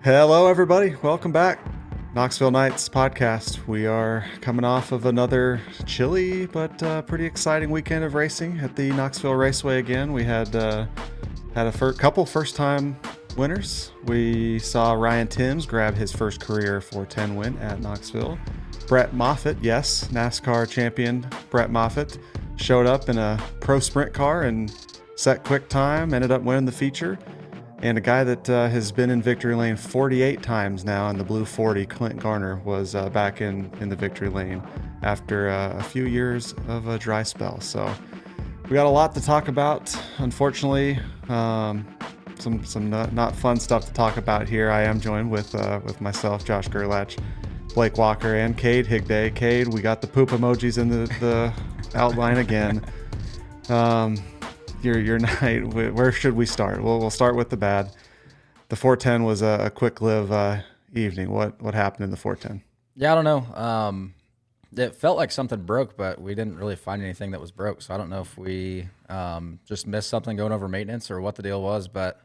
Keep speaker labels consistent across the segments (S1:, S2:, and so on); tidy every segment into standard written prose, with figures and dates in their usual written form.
S1: Hello, everybody. Welcome back. Knoxville Nights podcast. We are coming off of another chilly but pretty exciting weekend of racing at the Knoxville Raceway again. We had a couple first-time winners. We saw Ryan Timms grab his first career 410 win at Knoxville. Brett Moffitt, yes, NASCAR champion Brett Moffitt, showed up in a pro sprint car and set quick time, ended up winning the feature. And a guy that has been in victory lane 48 times now in the blue 40, Clint Garner, was back in the victory lane after a few years of a dry spell. So we got a lot to talk about. Unfortunately, some not fun stuff to talk about here. I am joined with myself, Josh Gerlach, Blake Walker, and Kade Higday. Kade, we got the poop emojis in the outline again. Your night, where should we start? We'll start with the bad. The 410 was a quick live evening. What happened in the 410?
S2: Yeah, I don't know. It felt like something broke, but we didn't really find anything that was broke. So I don't know if we just missed something going over maintenance or what the deal was, but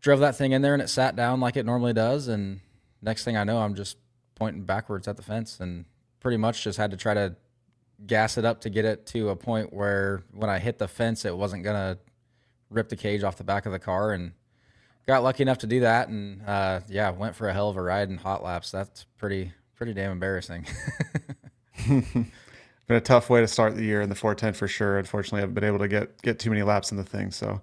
S2: drove that thing in there and it sat down like it normally does. And next thing I know, I'm just pointing backwards at the fence and pretty much just had to try to gas it up to get it to a point where when I hit the fence, it wasn't going to rip the cage off the back of the car, and got lucky enough to do that. And went for a hell of a ride in hot laps. That's pretty damn embarrassing.
S1: Been a tough way to start the year in the 410 for sure. Unfortunately, I haven't been able to get too many laps in the thing. So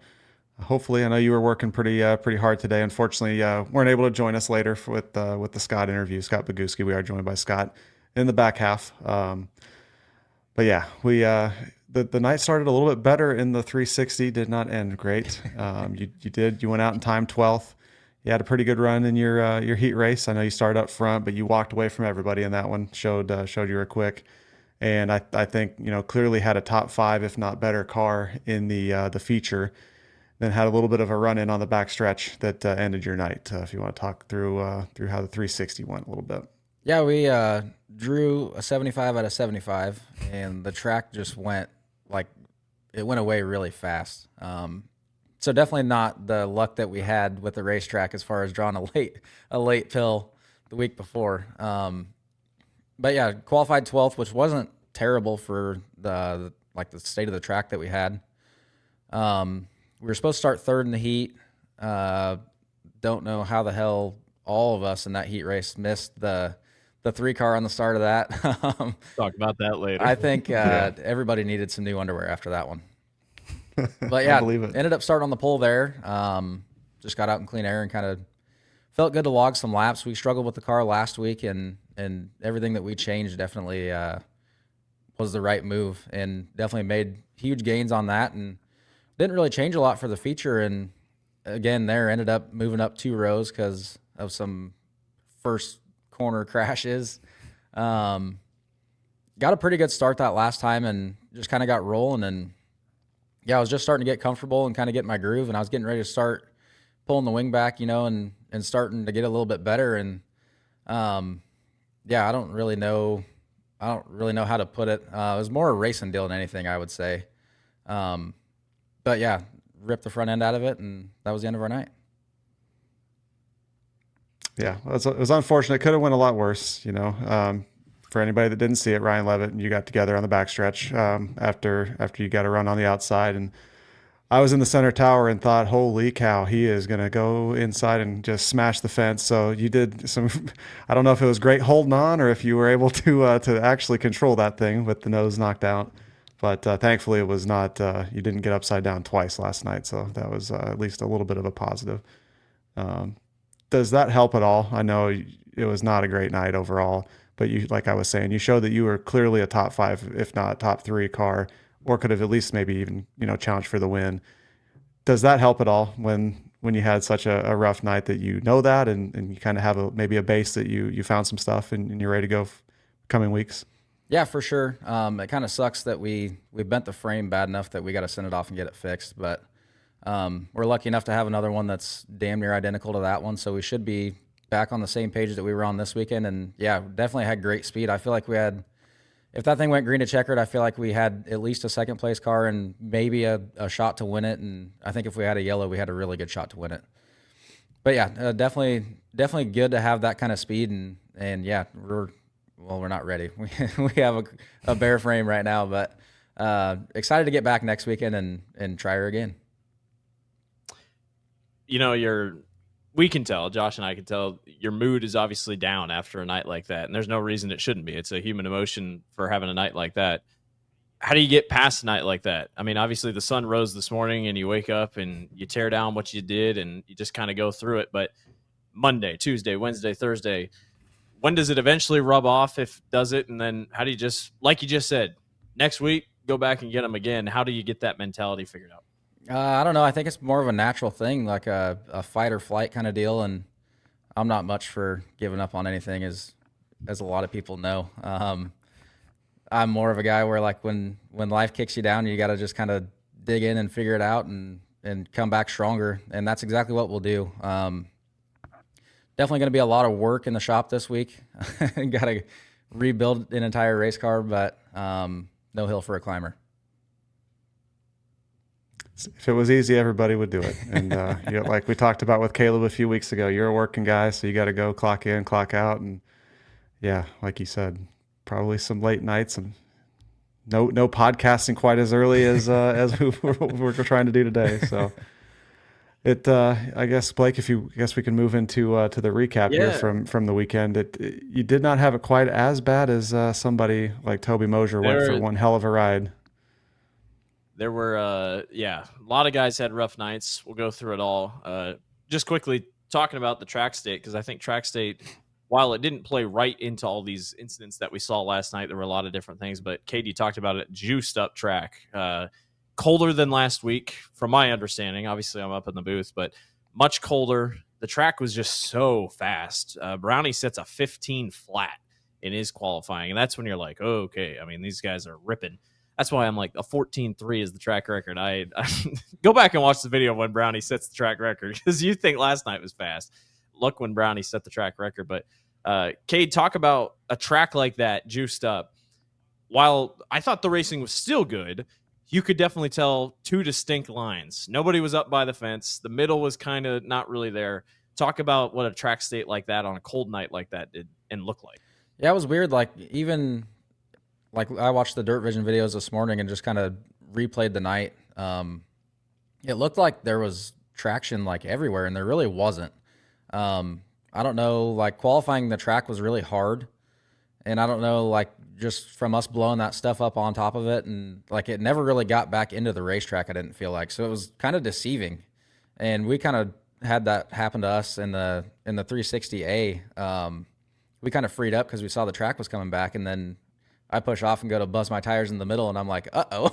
S1: hopefully, I know you were working pretty hard today. Unfortunately, weren't able to join us later with the Scott interview. Scott Bogucki. We are joined by Scott in the back half. But yeah, we the night started a little bit better in the 360. Did not end great. You went out in time 12th. You had a pretty good run in your heat race. I know you started up front, but you walked away from everybody in that one. Showed you were quick, and I think clearly had a top 5, if not better, car in the feature. Then had a little bit of a run in on the backstretch that ended your night. If you want to talk through how the 360 went a little bit.
S2: Yeah, we drew a 75 out of 75, and the track just went away really fast. So definitely not the luck that we had with the racetrack as far as drawing a late pill the week before. But yeah, qualified 12th, which wasn't terrible for the state of the track that we had. We were supposed to start third in the heat. Don't know how the hell all of us in that heat race missed the 3 car on the start of that.
S3: Talk about that later.
S2: I think everybody needed some new underwear after that one. But yeah, ended up starting on the pole there. Just got out in clean air and kind of felt good to log some laps. We struggled with the car last week, and everything that we changed definitely was the right move, and definitely made huge gains on that, and didn't really change a lot for the feature. And again, there ended up moving up 2 rows because of some first corner crashes. Got a pretty good start that last time and just kind of got rolling. And yeah, I was just starting to get comfortable and kind of get my groove, and I was getting ready to start pulling the wing back, and starting to get a little bit better. And I don't really know how to put it. It was more a racing deal than anything, I would say. But yeah, ripped the front end out of it, and that was the end of our night.
S1: Yeah, it was unfortunate. It could have went a lot worse, For anybody that didn't see it, Ryan Levitt and you got together on the backstretch after you got a run on the outside, and I was in the center tower and thought, holy cow, he is going to go inside and just smash the fence. So you did some, I don't know if it was great holding on or if you were able to actually control that thing with the nose knocked out. But thankfully it was not, you didn't get upside down twice last night. So that was at least a little bit of a positive. Does that help at all? I know it was not a great night overall, but you, like I was saying, you showed that you were clearly a top 5, if not top 3 car, or could have at least maybe even, challenged for the win. Does that help at all when you had such a rough night that that and you kind of have maybe a base that you found some stuff and you're ready to go coming weeks?
S2: Yeah, for sure. It kind of sucks that we bent the frame bad enough that we got to send it off and get it fixed, but we're lucky enough to have another one that's damn near identical to that one, so we should be back on the same page that we were on this weekend. And yeah, definitely had great speed. I feel like we had, if that thing went green to checkered, I feel like we had at least a second place car and maybe a shot to win it. And I think if we had a yellow, we had a really good shot to win it. but yeah, definitely good to have that kind of speed, and yeah, we're not ready. We have a bare frame right now, but excited to get back next weekend and try her again.
S3: You know, we can tell, Josh and I can tell, your mood is obviously down after a night like that, and there's no reason it shouldn't be. It's a human emotion for having a night like that. How do you get past a night like that? I mean, obviously the sun rose this morning and you wake up and you tear down what you did and you just kind of go through it. But Monday, Tuesday, Wednesday, Thursday, when does it eventually rub off, if does it? And then how do you just, like you just said, next week, go back and get them again? How do you get that mentality figured out?
S2: I don't know. I think it's more of a natural thing, like a fight or flight kind of deal. And I'm not much for giving up on anything, as a lot of people know. I'm more of a guy where, like, when life kicks you down, you got to just kind of dig in and figure it out and come back stronger. And that's exactly what we'll do. Definitely going to be a lot of work in the shop this week. Got to rebuild an entire race car, but no hill for a climber.
S1: If it was easy, everybody would do it. And like we talked about with Caleb a few weeks ago, you're a working guy, so you got to go clock in, clock out. And yeah, like you said, probably some late nights and no podcasting quite as early as we're trying to do today. So I guess, Blake, we can move into to the recap here from the weekend. You did not have it quite as bad as somebody like Toby Mosier went for one hell of a ride.
S3: There were, a lot of guys had rough nights. We'll go through it all. Just quickly talking about the track state, because I think track state, while it didn't play right into all these incidents that we saw last night, there were a lot of different things. But Kade talked about it, juiced up track. Colder than last week, from my understanding. Obviously, I'm up in the booth, but much colder. The track was just so fast. Brownie sets a 15 flat in his qualifying, and that's when you're like, oh, okay. I mean, these guys are ripping. That's why I'm like, a 14.3 is the track record. I go back and watch the video when Brownie sets the track record, because you think last night was fast. Look when Brownie set the track record. But Kade, talk about a track like that, juiced up. While I thought the racing was still good, you could definitely tell two distinct lines. Nobody was up by the fence. The middle was kind of not really there. Talk about what a track state like that on a cold night like that did and look like.
S2: Yeah, it was weird. Like, even like I watched the Dirt Vision videos this morning and just kind of replayed the night. It looked like there was traction like everywhere, and there really wasn't. I don't know, like, qualifying the track was really hard, and I don't know, like, just from us blowing that stuff up on top of it, and like it never really got back into the racetrack, I didn't feel like. So it was kind of deceiving, and we kind of had that happen to us in the 360A. We kind of freed up because we saw the track was coming back, and then I push off and go to buzz my tires in the middle, and I'm like, uh-oh.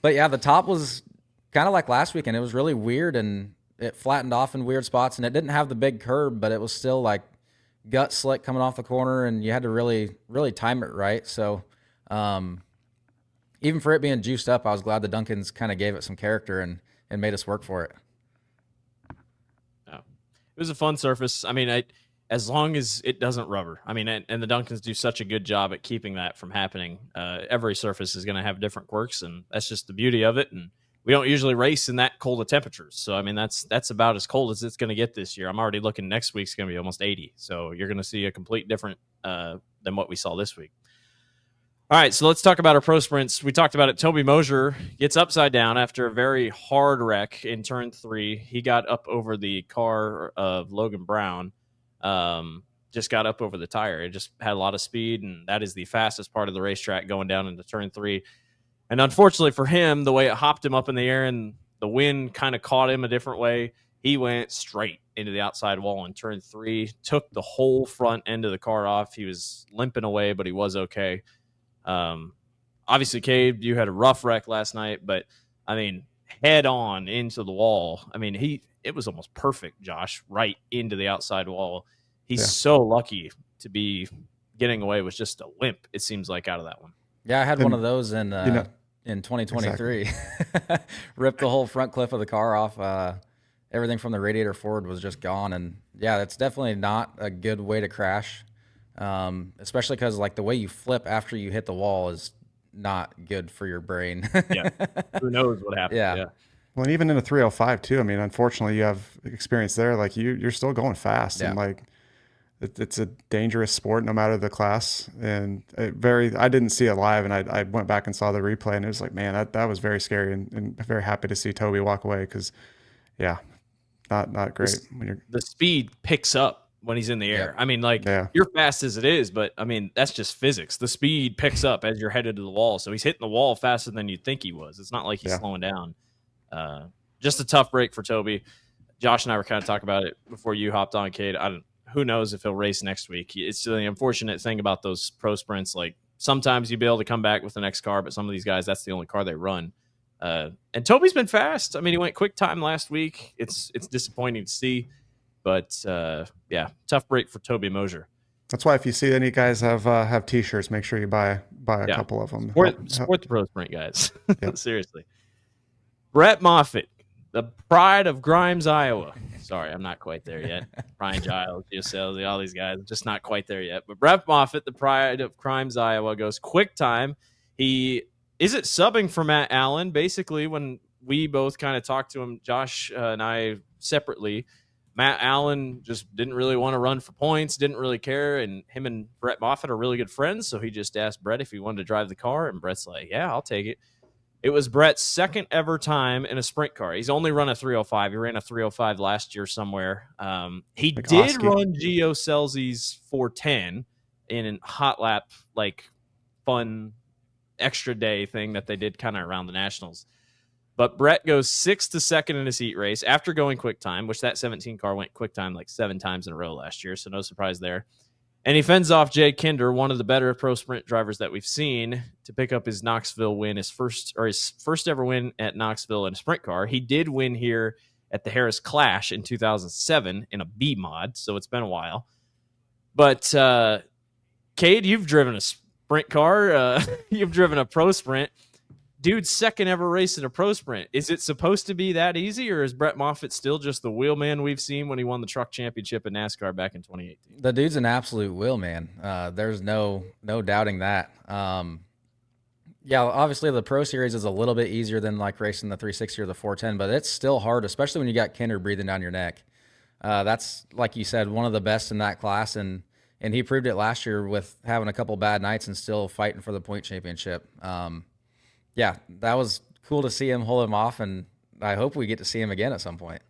S2: But yeah, the top was kind of like last weekend. It was really weird, and it flattened off in weird spots, and it didn't have the big curb, but it was still like gut slick coming off the corner, and you had to really, really time it right. So even for it being juiced up, I was glad the Duncans kind of gave it some character and made us work for it.
S3: Oh, it was a fun surface. I mean, as long as it doesn't rubber. I mean, and the Duncans do such a good job at keeping that from happening. Every surface is going to have different quirks, and that's just the beauty of it. And we don't usually race in that cold of temperatures. So, I mean, that's about as cold as it's going to get this year. I'm already looking, next week's going to be almost 80. So you're going to see a complete different than what we saw this week. All right, so let's talk about our pro sprints. We talked about it. Toby Mosier gets upside down after a very hard wreck in turn 3. He got up over the car of Logan Brown. Just got up over the tire. It just had a lot of speed, and that is the fastest part of the racetrack going down into turn 3. And unfortunately for him, the way it hopped him up in the air and the wind kind of caught him a different way, he went straight into the outside wall in turn 3, took the whole front end of the car off. He was limping away, but he was okay. Obviously, Kade, you had a rough wreck last night, but I mean, head on into the wall. I mean, it was almost perfect, Josh, right into the outside wall. He's so lucky to be getting away with just a limp, it seems like, out of that one.
S2: Yeah, I had one of those in 2023. Exactly. Ripped the whole front clip of the car off. Everything from the radiator forward was just gone. And yeah, that's definitely not a good way to crash, especially because like the way you flip after you hit the wall is not good for your brain.
S3: Yeah, who knows what happened?
S2: Yeah.
S1: Well, and even in a 305 too. I mean, unfortunately, you have experience there. Like you're still going fast, and like it's a dangerous sport no matter the class. And I didn't see it live, and I went back and saw the replay, and it was like, man, that was very scary, and very happy to see Toby walk away because, yeah, not great when you're.
S3: The speed picks up when he's in the air. I mean, like you're fast as it is, but I mean, that's just physics. The speed picks up as you're headed to the wall. So he's hitting the wall faster than you'd think he was. It's not like he's slowing down. Just a tough break for Toby. Josh and I were kind of talking about it before you hopped on, Kade. Who knows if he'll race next week. It's the unfortunate thing about those pro sprints. Like sometimes you'll be able to come back with the next car, but some of these guys, that's the only car they run. And Toby's been fast. I mean, he went quick time last week. It's disappointing to see. But tough break for Toby Mosier.
S1: That's why if you see any guys have T-shirts, make sure you buy a couple of them.
S3: Support the pro sprint guys. Seriously. Brett Moffitt, the pride of Grimes, Iowa. Sorry, I'm not quite there yet. Brian Giles, Giuselli, all these guys, just not quite there yet. But Brett Moffitt, the pride of Grimes, Iowa, goes quick time. He isn't subbing for Matt Allen. Basically, when we both kind of talked to him, Josh and I separately, Matt Allen just didn't really want to run for points, didn't really care, and him and Brett Moffitt are really good friends, so he just asked Brett if he wanted to drive the car, and Brett's like, yeah, I'll take it. It was Brett's second ever time in a sprint car. He's only run a 305. He ran a 305 last year somewhere. He like did Oski. Run Gio Scelzi's 410 in a hot lap, like fun extra day thing that they did kind of around the Nationals. But Brett goes 6th to 2nd in his heat race after going quick time, which that 17 car went quick time like 7 times in a row last year, so no surprise there. And he fends off Jay Kinder, one of the better pro sprint drivers that we've seen, to pick up his Knoxville win, his first ever win at Knoxville in a sprint car. He did win here at the Harris Clash in 2007 in a B mod, so it's been a while. But Kade, you've driven a sprint car. You've driven a pro sprint. Dude's second ever race in a pro sprint. Is it supposed to be that easy, or is Brett Moffitt still just the wheelman we've seen when he won the truck championship in NASCAR back in 2018?
S2: The dude's an absolute wheelman. There's no doubting that. Obviously the Pro Series is a little bit easier than like racing the 360 or the 410, but it's still hard, especially when you got Kinder breathing down your neck. That's, like you said, one of the best in that class, and he proved it last year with having a couple bad nights and still fighting for the point championship. That was cool to see him hold him off, and I hope we get to see him again at some point.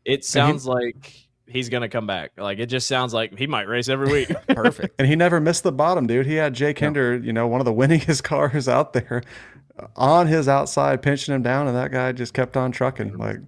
S3: It sounds like he's going to come back. Like, it just sounds like he might race every week.
S2: Perfect.
S1: And he never missed the bottom, dude. He had Jay Kinder, one of the winningest cars out there, on his outside, pinching him down, and that guy just kept on trucking. Like,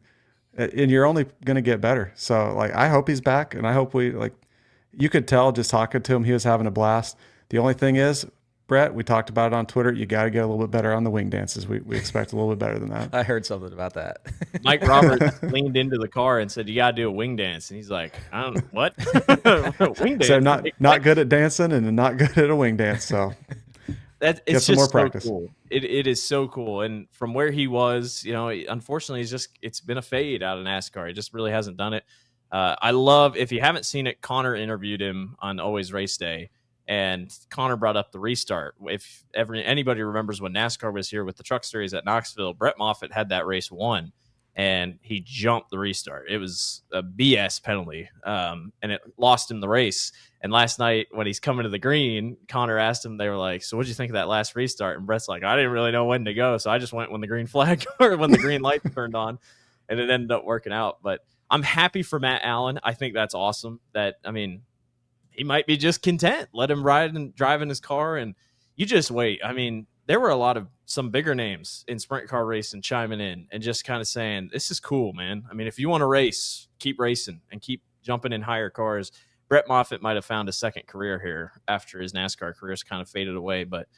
S1: and you're only going to get better. So, like, I hope he's back, and I hope you could tell just talking to him, he was having a blast. The only thing is, Brett, we talked about it on Twitter. You got to get a little bit better on the wing dances. We expect a little bit better than that.
S2: I heard something about that.
S3: Mike Roberts leaned into the car and said, "You got to do a wing dance." And he's like, "I don't know what wing dance."
S1: So not good at dancing and not good at a wing dance. So
S3: it's get some more practice. So cool. It is so cool. And from where he was, unfortunately, it's been a fade out of NASCAR. He just really hasn't done it. I love, if you haven't seen it, Connor interviewed him on Always Race Day. And Connor brought up the restart. If anybody remembers when NASCAR was here with the Truck Series at Knoxville, Brett Moffitt had that race won, and he jumped the restart. It was a BS penalty, and it lost him the race. And last night when he's coming to the green, Connor asked him, they were like, "So what'd you think of that last restart?" And Brett's like, "I didn't really know when to go, so I just went when the green flag or when the green light turned on," and it ended up working out. But I'm happy for Matt Allen. I think that's awesome. He might be just content. Let him ride and drive in his car, and you just wait. I mean, there were some bigger names in sprint car racing chiming in and just kind of saying, "This is cool, man." I mean, if you want to race, keep racing and keep jumping in higher cars. Brett Moffitt might have found a second career here after his NASCAR career's kind of faded away, but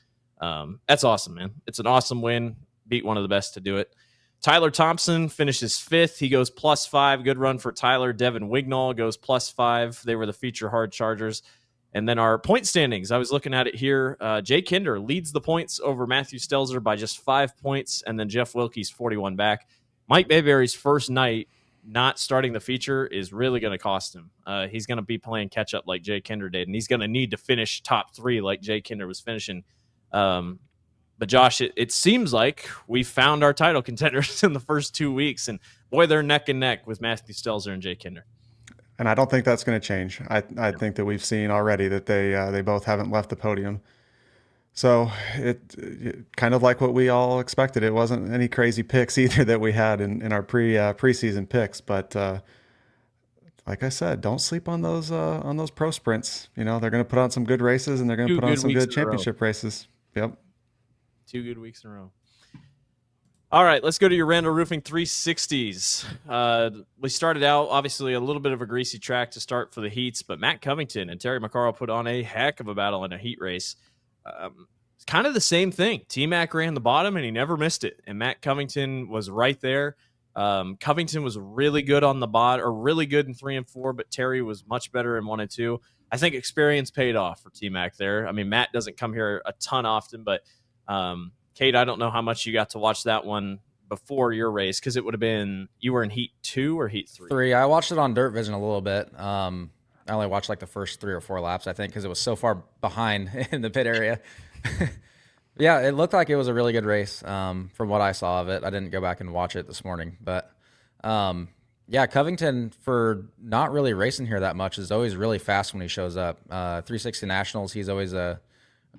S3: that's awesome, man. It's an awesome win. Beat one of the best to do it. Tyler Thompson finishes 5th. He goes +5. Good run for Tyler. Devin Wignall goes +5. They were the feature hard chargers. And then our point standings, I was looking at it here. Jay Kinder leads the points over Matthew Stelzer by just 5 points, and then Jeff Wilkie's 41 back. Mike Mayberry's first night not starting the feature is really going to cost him. He's going to be playing catch-up like Jay Kinder did, and he's going to need to finish top 3 like Jay Kinder was finishing. But Josh, it seems like we found our title contenders in the first 2 weeks, and boy, they're neck and neck with Matthew Stelzer and Jake Kinder.
S1: And I don't think that's going to change. I think that we've seen already that they both haven't left the podium. So it kind of like what we all expected. It wasn't any crazy picks either that we had in our preseason picks. But like I said, don't sleep on those pro sprints. They're going to put on some good races, and they're going to put on some good championship races. Yep.
S3: 2 good weeks in a row. All right, let's go to your Randall Roofing 360s. We started out, obviously, a little bit of a greasy track to start for the heats, but Matt Covington and Terry McCarroll put on a heck of a battle in a heat race. It's kind of the same thing. T-Mac ran the bottom, and he never missed it, and Matt Covington was right there. Covington was really good on the bot, or really good in 3 and 4, but Terry was much better in 1 and 2. I think experience paid off for T-Mac there. I mean, Matt doesn't come here a ton often, but Kade, I don't know how much you got to watch that one before your race, because it would have been, you were in heat 2 or heat 3?
S2: 3. I watched it on Dirt Vision a little bit. I only watched like the first 3 or 4 laps, I think, because it was so far behind in the pit area. Yeah, it looked like it was a really good race from what I saw of it. I didn't go back and watch it this morning. But, yeah, Covington, for not really racing here that much, is always really fast when he shows up. 360 Nationals, he's always at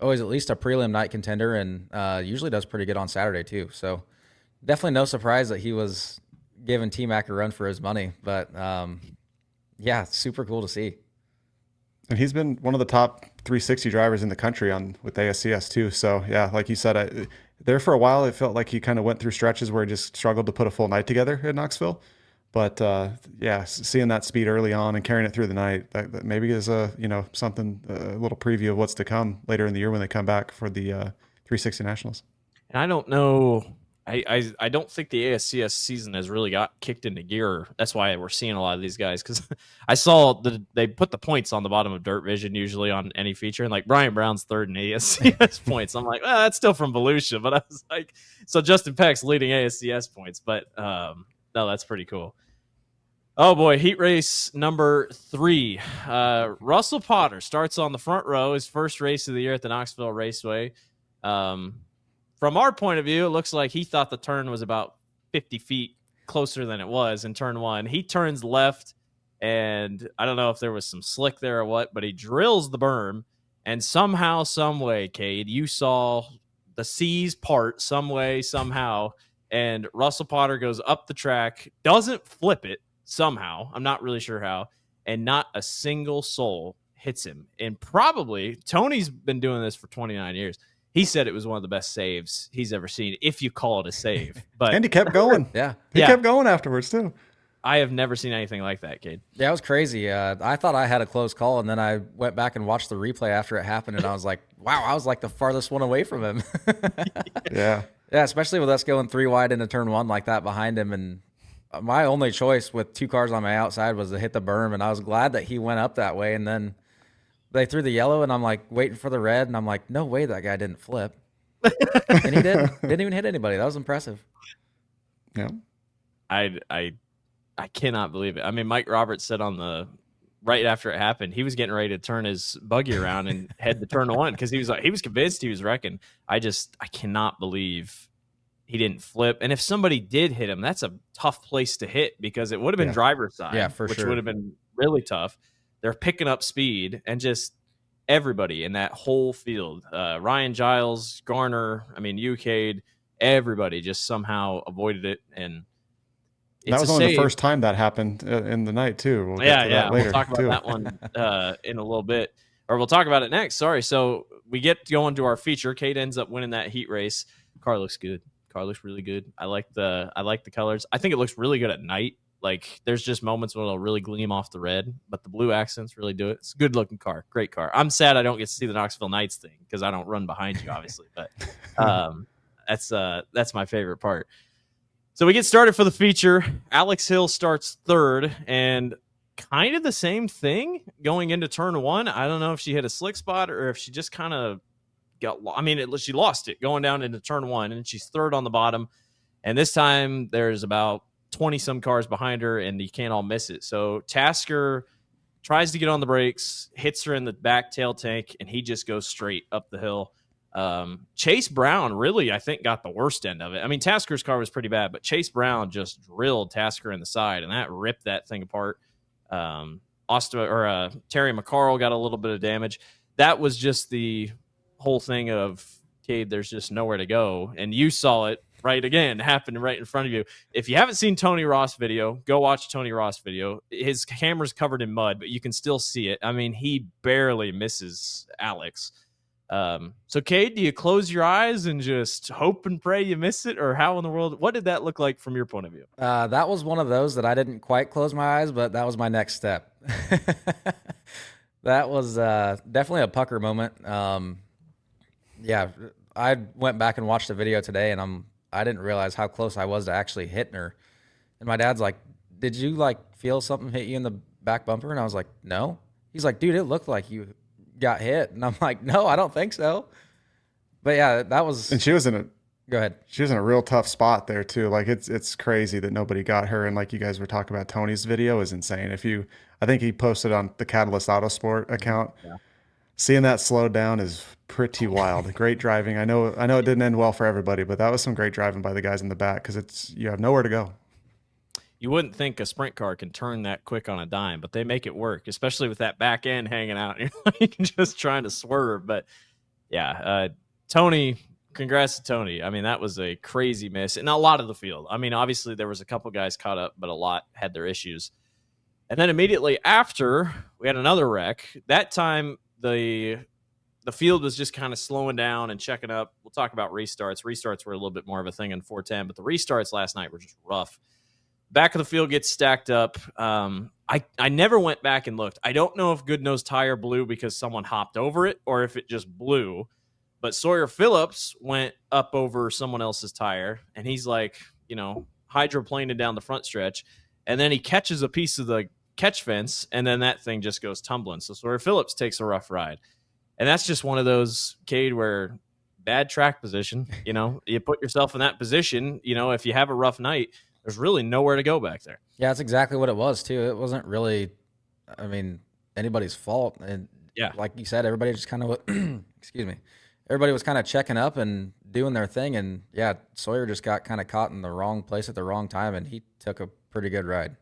S2: least a prelim night contender, and usually does pretty good on Saturday too. So definitely no surprise that he was giving T-Mac a run for his money. But, yeah, super cool to see.
S1: And he's been one of the top 360 drivers in the country with ASCS too. So yeah, like you said, there for a while, it felt like he kind of went through stretches where he just struggled to put a full night together at Knoxville. But yeah, seeing that speed early on and carrying it through the night, that maybe is a little preview of what's to come later in the year when they come back for the 360 Nationals.
S3: And I don't know. I don't think the ASCS season has really got kicked into gear. That's why we're seeing a lot of these guys, because I saw they put the points on the bottom of Dirt Vision usually on any feature, and like Brian Brown's third in ASCS points. I'm like, that's still from Volusia, but I was like, so Justin Peck's leading ASCS points, but no, that's pretty cool. Oh boy, heat race number 3. Russell Potter starts on the front row, his first race of the year at the Knoxville Raceway. From our point of view, it looks like he thought the turn was about 50 feet closer than it was in turn 1. He turns left, and I don't know if there was some slick there or what, but he drills the berm, and somehow, some way, Kade, you saw the seas part some way, somehow, and Russell Potter goes up the track, doesn't flip it somehow. I'm not really sure how, and not a single soul hits him. And probably, Tony's been doing this for 29 years. He said it was one of the best saves he's ever seen, if you call it a save. But
S1: and he kept going.
S2: Yeah.
S1: He kept going afterwards, too.
S3: I have never seen anything like that, Kade.
S2: Yeah, it was crazy. I thought I had a close call, and then I went back and watched the replay after it happened, and I was like, wow, I was like the farthest one away from him.
S1: Yeah.
S2: Yeah, especially with us going 3 wide into turn 1 like that behind him. And my only choice with 2 cars on my outside was to hit the berm, and I was glad that he went up that way. And then they threw the yellow, and I'm like waiting for the red, and I'm like, no way that guy didn't flip. And he didn't even hit anybody. That was impressive.
S1: Yeah.
S3: I cannot believe it. I mean, Mike Roberts said right after it happened, he was getting ready to turn his buggy around and head to turn 1, because he was convinced he was wrecking. I cannot believe he didn't flip. And if somebody did hit him, that's a tough place to hit, because it would have been driver's side, which would have been really tough. They're picking up speed, and just everybody in that whole field, Ryan Giles, Garner, you, Kade, everybody just somehow avoided it. And
S1: that was only the first time that happened in the night too. We'll
S3: talk about that one in a little bit, or we'll talk about it next. Sorry. So we get going to our feature. Kade ends up winning that heat race. Car looks good. Car looks really good. I like the colors. I think it looks really good at night. Like, there's just moments when it'll really gleam off the red, but the blue accents really do it. It's a good looking car. Great car. I'm sad I don't get to see the Knoxville Knights thing, because I don't run behind you, obviously, but that's my favorite part. So we get started for the feature. Alex Hill starts third, and kind of the same thing going into turn 1. I don't know if she hit a slick spot or if she just kind of she lost it going down into turn 1, and she's third on the bottom. And this time there's about 20-some cars behind her, and you can't all miss it. So Tasker tries to get on the brakes, hits her in the back tail tank, and he just goes straight up the hill. Chase Brown really, I think, got the worst end of it. I mean, Tasker's car was pretty bad, but Chase Brown just drilled Tasker in the side, and that ripped that thing apart. Terry McCarl got a little bit of damage. That was just the whole thing of, Kade, there's just nowhere to go. And you saw it happen right in front of you. If you haven't seen Tony Ross video, go watch Tony Ross video. His camera's covered in mud, but you can still see it. I mean, he barely misses Alex. So Kade, do you close your eyes and just hope and pray you miss it, or how in the world, what did that look like from your point of view?
S2: That was one of those that I didn't quite close my eyes, but that was my next step. That was definitely a pucker moment. Yeah, I went back and watched the video today, and I didn't realize how close I was to actually hitting her. And my dad's like, "Did you feel something hit you in the back bumper?" And I was like, "No." He's like, "Dude, it looked like you got hit." And I'm like, "No, I don't think so." But yeah, that was.
S1: And she was in a.
S2: Go ahead.
S1: She was in a real tough spot there too. It's crazy that nobody got her. And like you guys were talking about, Tony's video is insane. I think he posted on the Catalyst Autosport account. Yeah. Seeing that slowed down is pretty wild. Great driving. I know it didn't end well for everybody, but that was some great driving by the guys in the back, because you have nowhere to go.
S3: You wouldn't think a sprint car can turn that quick on a dime, but they make it work, especially with that back end hanging out. You're just trying to swerve. But yeah, Tony, congrats to Tony. I mean, that was a crazy miss. And a lot of the field. I mean, obviously there was a couple guys caught up, but a lot had their issues. And then immediately after, we had another wreck. That time, the field was just kind of slowing down and checking up. We'll talk about restarts. Restarts were a little bit more of a thing in 410, but the restarts last night were just rough. Back of the field gets stacked up. I never went back and looked. I don't know if Goodno's tire blew because someone hopped over it or if it just blew. But Sawyer Phillips went up over someone else's tire, and he's hydroplaning down the front stretch. And then he catches a piece of the catch fence, and then that thing just goes tumbling. So Sawyer Phillips takes a rough ride. And that's just one of those, Kade, where bad track position, you put yourself in that position, if you have a rough night, there's really nowhere to go back there.
S2: Yeah, that's exactly what it was, too. It wasn't really, anybody's fault. And yeah, like you said, everybody just kind of, excuse me, everybody was kind of checking up and doing their thing. And yeah, Sawyer just got kind of caught in the wrong place at the wrong time, and he took a pretty good ride.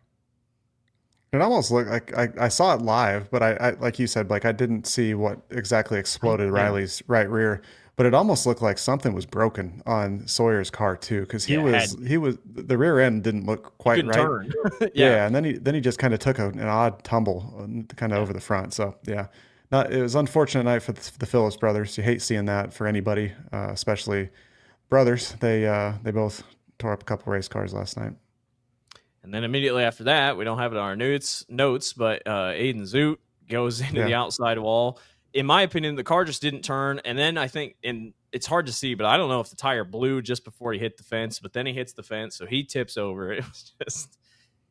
S1: It almost looked like I saw it live, but I like you said, I didn't see what exactly exploded Riley's right rear, but it almost looked like something was broken on Sawyer's car too, because he was the rear end didn't look quite right.
S3: Turn.
S1: Yeah, and then he just kind of took an odd tumble kind of over the front. So yeah, it was an unfortunate night for the Phillips brothers. You hate seeing that for anybody, especially brothers. They both tore up a couple race cars last night.
S3: And then immediately after that, we don't have it on our notes, but Aiden Zoot goes into the outside wall. In my opinion, the car just didn't turn. And then I think, and it's hard to see, but I don't know if the tire blew just before he hit the fence, but then he hits the fence, so he tips over.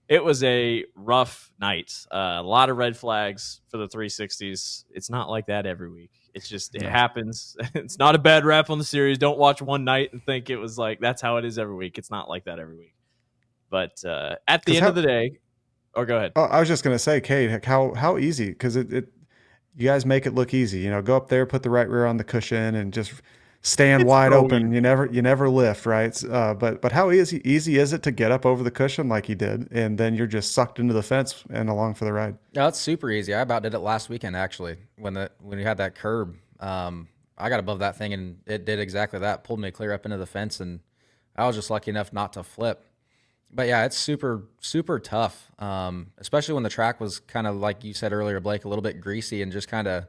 S3: It was a rough night. A lot of red flags for the 360s. It's not like that every week. It's just, it happens. It's not a bad rap on the series. Don't watch one night and think it was that's how it is every week. It's not like that every week. But at the end of the day, go ahead.
S1: Oh, I was just gonna say, Kade, how easy, because you guys make it look easy. Go up there, put the right rear on the cushion, and just stand wide open. You never lift, right? But how easy is it to get up over the cushion like he did, and then you're just sucked into the fence and along for the ride?
S2: No, it's super easy. I about did it last weekend actually when you had that curb. I got above that thing and it did exactly that. Pulled me clear up into the fence, and I was just lucky enough not to flip. But yeah, it's super, super tough, especially when the track was kind of, like you said earlier, Blake, a little bit greasy and just kind of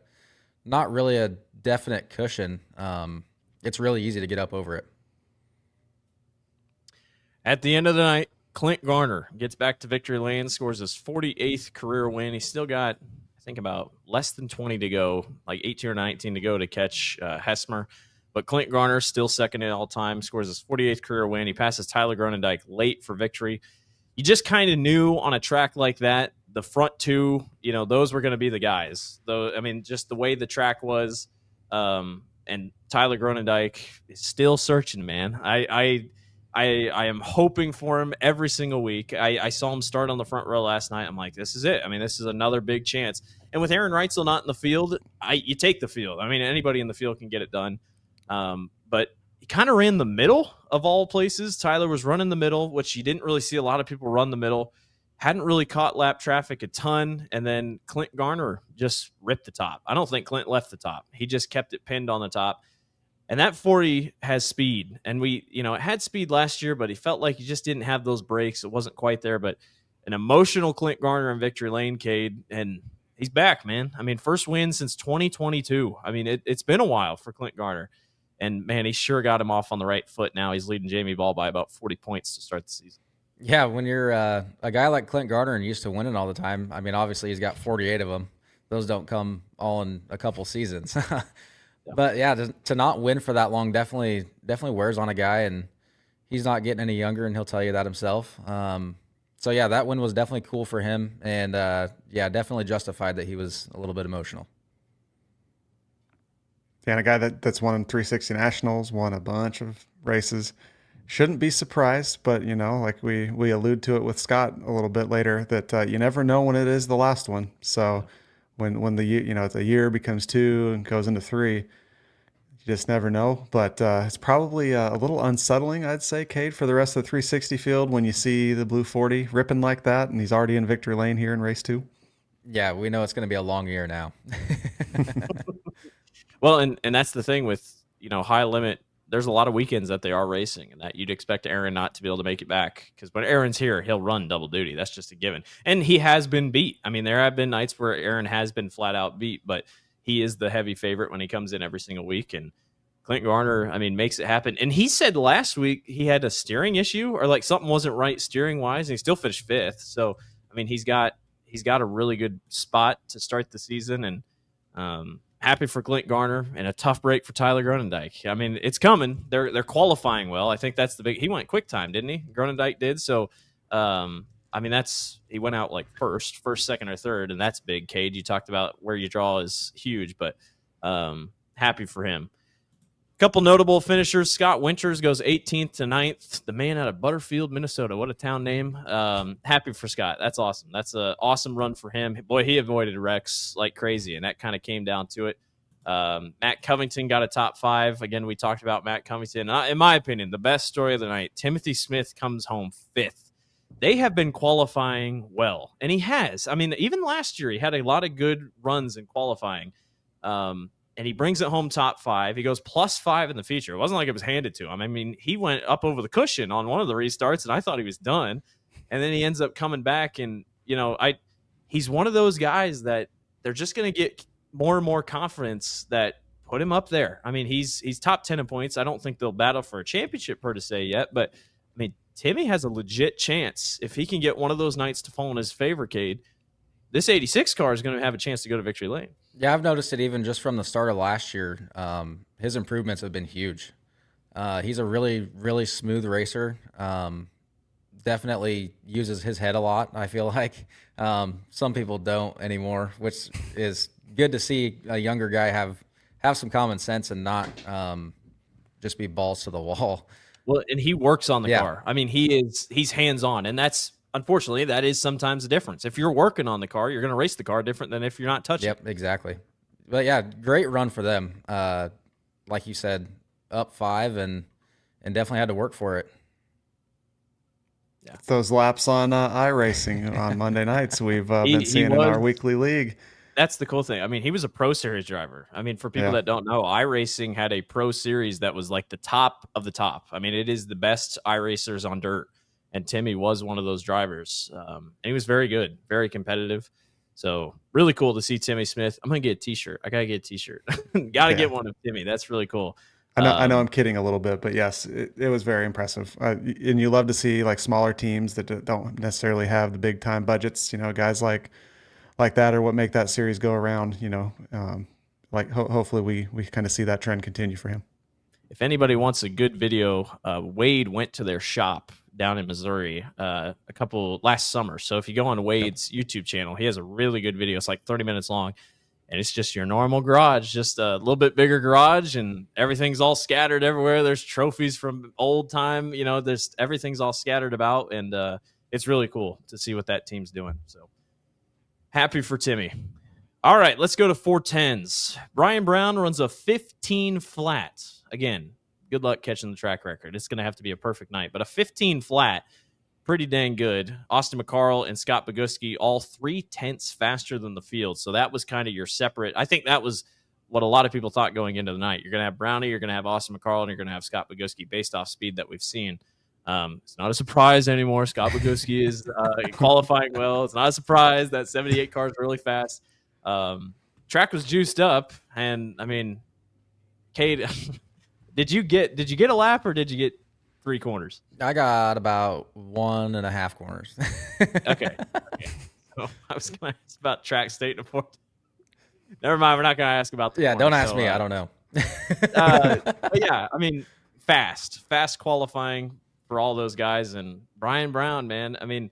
S2: not really a definite cushion. It's really easy to get up over it.
S3: At the end of the night, Clint Garner gets back to victory lane, scores his 48th career win. He's still got, I think, about less than 20 to go, like 18 or 19 to go to catch Hesmer. But Clint Garner still second in all time, scores his 48th career win. He passes Tyler Gronendijk late for victory. You just kind of knew on a track like that, the front two, those were going to be the guys. Though, just the way the track was, and Tyler Gronendijk is still searching, man. I am hoping for him every single week. I saw him start on the front row last night. I'm like, this is it. This is another big chance. And with Aaron Reitzel not in the field, you take the field. Anybody in the field can get it done. But he kind of ran the middle of all places. Tyler was running the middle, which you didn't really see a lot of people run the middle. Hadn't really caught lap traffic a ton. And then Clint Garner just ripped the top. I don't think Clint left the top. He just kept it pinned on the top. And that 40 has speed. And it had speed last year, but he felt like he just didn't have those brakes. It wasn't quite there. But an emotional Clint Garner in victory lane, Kade. And he's back, man. I mean, first win since 2022. I mean, it's been a while for Clint Garner. And, man, he sure got him off on the right foot now. He's leading Jamie Ball by about 40 points to start the season.
S2: Yeah, when you're a guy like Clint Garner and used to winning all the time, I mean, obviously he's got 48 of them. Those don't come all in a couple seasons. But, yeah, to not win for that long definitely wears on a guy, and he's not getting any younger, and he'll tell you that himself. So, yeah, that win was definitely cool for him, and, definitely justified that he was a little bit emotional.
S1: Yeah, and a guy that's won 360 Nationals, won a bunch of races. Shouldn't be surprised, but, like we allude to it with Scott a little bit later, that you never know when it is the last one. So when the year becomes 2 and goes into 3, you just never know. But it's probably a little unsettling, I'd say, Kade, for the rest of the 360 field when you see the blue 40 ripping like that, and he's already in victory lane here in race 2.
S2: Yeah, we know it's going to be a long year now.
S3: Well, and that's the thing with, high limit. There's a lot of weekends that they are racing, and that you'd expect Aaron not to be able to make it back, because when Aaron's here, he'll run double duty. That's just a given. And he has been beat. I mean, there have been nights where Aaron has been flat out beat, but he is the heavy favorite when he comes in every single week. And Clint Garner, I mean, makes it happen. And he said last week he had a steering issue, or like something wasn't right steering wise, and he still finished 5th. So, I mean, he's got a really good spot to start the season, and happy for Clint Garner, and a tough break for Tyler Gronendijk. I mean, it's coming. They're qualifying well. I think that's the big. He went quick time, didn't he? Gronendijk did. So, I mean, he went out like first, second, or third, and that's big. Kade, you talked about where you draw is huge, but happy for him. Couple notable finishers. Scott Winters goes 18th to 9th. The man out of Butterfield, Minnesota. What a town name. Happy for Scott. That's awesome. That's an awesome run for him. Boy, he avoided wrecks like crazy, and that kind of came down to it. Matt Covington got a top 5. Again, we talked about Matt Covington. In my opinion, the best story of the night, Timothy Smith comes home 5th. They have been qualifying well, and he has. I mean, even last year, he had a lot of good runs in qualifying. And he brings it home top 5. He goes +5 in the feature. It wasn't like it was handed to him. I mean, he went up over the cushion on one of the restarts, and I thought he was done. And then he ends up coming back, and he's one of those guys that they're just going to get more and more confidence that put him up there. I mean, he's top 10 in points. I don't think they'll battle for a championship per se yet, but I mean, Timmy has a legit chance if he can get one of those nights to fall in his favor, Kade. This 86 car is going to have a chance to go to victory lane.
S2: Yeah, I've noticed it even just from the start of last year. His improvements have been huge. He's a really, really smooth racer. Definitely uses his head a lot, I feel like. Some people don't anymore, which is good to see a younger guy have some common sense and not just be balls to the wall.
S3: Well, and he works on the car. I mean, he's hands-on, and that's unfortunately, that is sometimes the difference. If you're working on the car, you're going to race the car different than if you're not touching.
S2: Yep, exactly. But yeah, great run for them. Like you said, up 5 and definitely had to work for it.
S1: Yeah. Those laps on iRacing on Monday nights we've been seeing in our weekly league.
S3: That's the cool thing. I mean, he was a Pro Series driver. I mean, for people that don't know, iRacing had a Pro Series that was like the top of the top. I mean, it is the best iRacers on dirt. And Timmy was one of those drivers. And he was very good, very competitive. So really cool to see Timmy Smith. I'm going to get a T-shirt. I got to get a T-shirt. Got to get one of Timmy. That's really cool.
S1: I know I'm kidding a little bit, but yes, it was very impressive. And you love to see like smaller teams that don't necessarily have the big time budgets, guys like that are what make that series go around, hopefully we kind of see that trend continue for him.
S3: If anybody wants a good video, Wade went to their shop down in Missouri last summer. So if you go on Wade's YouTube channel, he has a really good video. It's like 30 minutes long, and it's just your normal garage, just a little bit bigger garage, and everything's all scattered everywhere. There's trophies from old time, there's everything's all scattered about, and it's really cool to see what that team's doing. So happy for Timmy. All right, let's go to 410s. Brian Brown runs a 15 flat. Again, good luck catching the track record. It's going to have to be a perfect night, but a 15 flat, pretty dang good. Austin McCarl and Scott Bogucki, all 3/10 faster than the field. So that was kind of your separate. I think that was what a lot of people thought going into the night. You're going to have Brownie, you're going to have Austin McCarl, and you're going to have Scott Bogucki based off speed that we've seen. It's not a surprise anymore. Scott Bogucki is qualifying well. It's not a surprise that 78 car is really fast. Track was juiced up, and I mean, Kade, did you get a lap or did you get 3 corners?
S2: I got about 1.5 corners.
S3: Okay. So I was going to ask about track state and Fort. Never mind. We're not going to ask about the corners,
S2: don't ask me. I don't know.
S3: But yeah, I mean, fast qualifying for all those guys. And Brian Brown, man, I mean,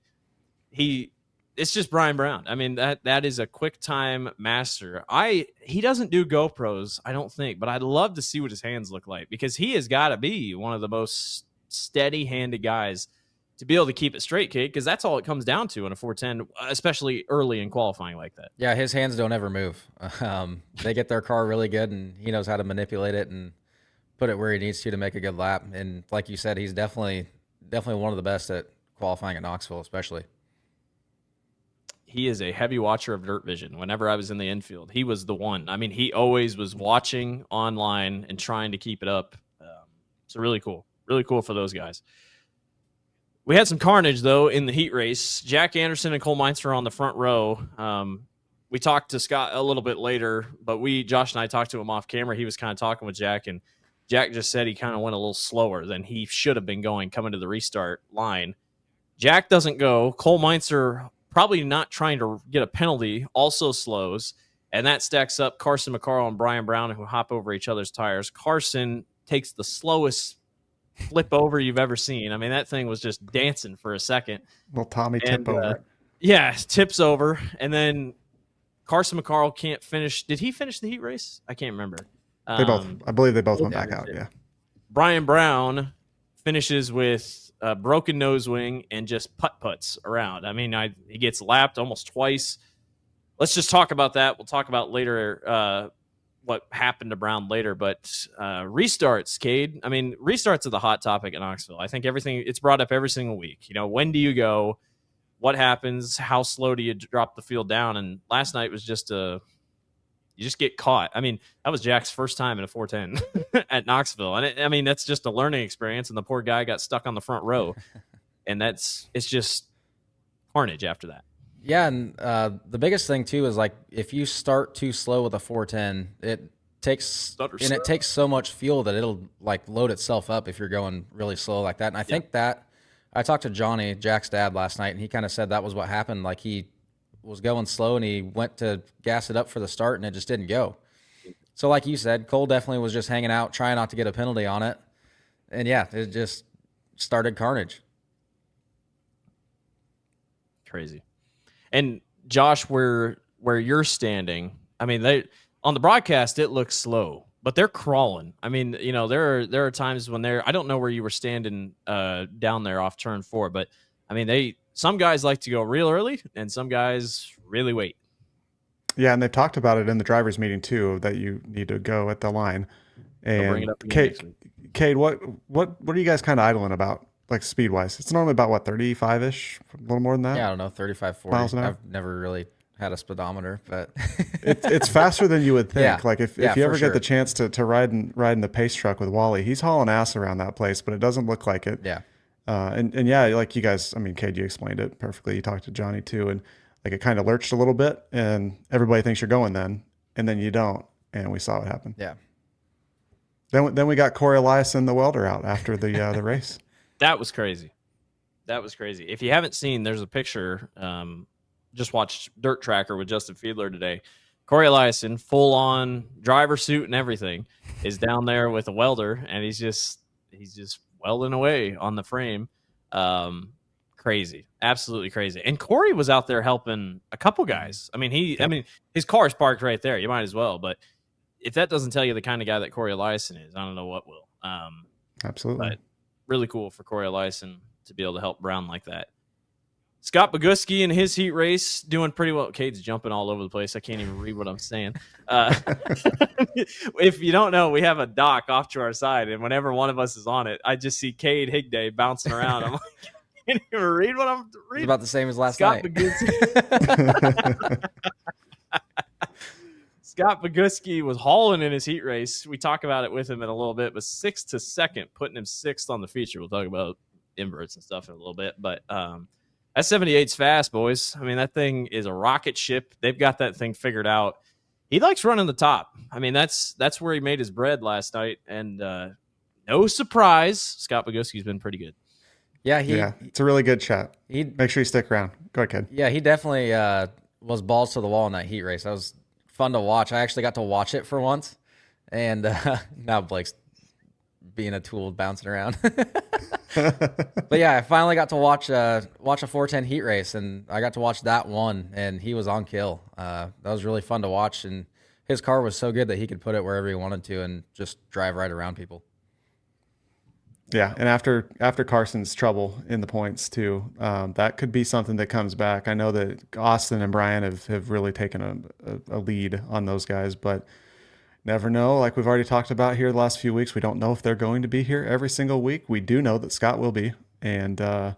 S3: it's just Brian Brown. I mean, that is a quick time master. He doesn't do GoPros, I don't think, but I'd love to see what his hands look like, because he has got to be one of the most steady-handed guys to be able to keep it straight, Kate, because that's all it comes down to in a 410, especially early in qualifying like that.
S2: Yeah, his hands don't ever move. They get their car really good, and he knows how to manipulate it and put it where he needs to make a good lap. And like you said, he's definitely one of the best at qualifying at Knoxville, especially.
S3: He is a heavy watcher of Dirt Vision. Whenever I was in the infield, he was the one. I mean, he always was watching online and trying to keep it up. So really cool for those guys. We had some carnage, though, in the heat race. Jack Anderson and Cole Meinster on the front row. We talked to Scott a little bit later, but Josh and I talked to him off camera. He was kind of talking with Jack, and Jack just said he kind of went a little slower than he should have been going coming to the restart line. Jack doesn't go. Cole Meinster, probably not trying to get a penalty, also slows, and that stacks up Carson McCarl and Brian Brown, who hop over each other's tires. Carson takes the slowest flip over you've ever seen. I mean, that thing was just dancing for a second.
S1: Well, Tommy tip over.
S3: Yeah, tips over, and then Carson McCarl can't finish. Did he finish the heat race? I can't remember.
S1: I believe they both went back out. Yeah.
S3: Brian Brown finishes with a broken nose wing and just putt-putts around. I mean, he gets lapped almost twice. Let's just talk about that. We'll talk about later what happened to Brown later. But restarts, Kade. I mean, restarts are the hot topic at Knoxville. I think it's brought up every single week. You know, when do you go? What happens? How slow do you drop the field down? And last night was just you just get caught. I mean, that was Jack's first time in a 410 at Knoxville. And that's just a learning experience. And the poor guy got stuck on the front row. And it's just carnage after that.
S2: Yeah, and the biggest thing too is, like, if you start too slow with a 410, it takes so much fuel that it'll like load itself up if you're going really slow like that. And I think that I talked to Johnny, Jack's dad, last night, and he kind of said that was what happened. Like, he was going slow and he went to gas it up for the start and it just didn't go. So like you said, Cole definitely was just hanging out, trying not to get a penalty on it. And yeah, it just started carnage.
S3: Crazy. And Josh, where you're standing, I mean, they on the broadcast it looks slow, but they're crawling. I mean, you know, there are times when I don't know where you were standing down there off turn 4, but I mean, some guys like to go real early and some guys really wait.
S1: Yeah, and they've talked about it in the drivers' meeting too, that you need to go at the line. And Kade, what are you guys kind of idling about? Like, speed wise, it's normally about what, 35-ish, a little more than that.
S2: Yeah, I don't know, 35, 40
S1: miles an hour.
S2: I've never really had a speedometer, but
S1: it's faster than you would think.
S2: Yeah.
S1: Like if you ever get the chance to ride in the pace truck with Wally, he's hauling ass around that place, but it doesn't look like it.
S2: Yeah.
S1: And yeah, like you guys, I mean, Kade, you explained it perfectly. You talked to Johnny too, and like it kind of lurched a little bit, and everybody thinks you're going then, and then you don't, and we saw what happened.
S2: Yeah.
S1: Then we got Corey Eliason, the welder, out after the race.
S3: That was crazy. If you haven't seen, there's a picture. Just watched Dirt Tracker with Justin Fiedler today. Corey Eliason, full on driver suit and everything, is down there with a welder, and he's just welding away on the frame. Crazy, absolutely crazy. And Corey was out there helping a couple guys. I mean, his car is parked right there. You might as well. But if that doesn't tell you the kind of guy that Corey Eliason is, I don't know what will.
S1: Absolutely.
S3: But really cool for Corey Eliason to be able to help Brown like that. Scott Bogucki in his heat race doing pretty well. Kade's jumping all over the place. I can't even read what I'm saying. If you don't know, we have a dock off to our side, and whenever one of us is on it, I just see Kade Higday bouncing around. I'm like, I can't even read what I'm reading.
S2: It's about the same as last
S3: Scott
S2: night.
S3: Scott Bogucki was hauling in his heat race. We talk about it with him in a little bit, but 6th to 2nd, putting him 6th on the feature. We'll talk about inverts and stuff in a little bit, but that 78's fast, boys. I mean, that thing is a rocket ship. They've got that thing figured out. He likes running the top. I mean, that's where he made his bread last night, and no surprise, Scott Bogucki's been pretty good.
S1: Yeah, it's a really good shot. Make sure you stick around. Go ahead, Kade.
S2: Yeah, he definitely was balls to the wall in that heat race. That was fun to watch. I actually got to watch it for once, and now Blake's being a tool bouncing around. But yeah, I finally got to watch a 410 heat race, and I got to watch that one, and he was on kill. That was really fun to watch, and his car was so good that he could put it wherever he wanted to and just drive right around people.
S1: Yeah, and after Carson's trouble in the points too, that could be something that comes back. I know that Austin and Brian have really taken a lead on those guys, but never know. Like we've already talked about here the last few weeks, we don't know if they're going to be here every single week. We do know that Scott will be, and I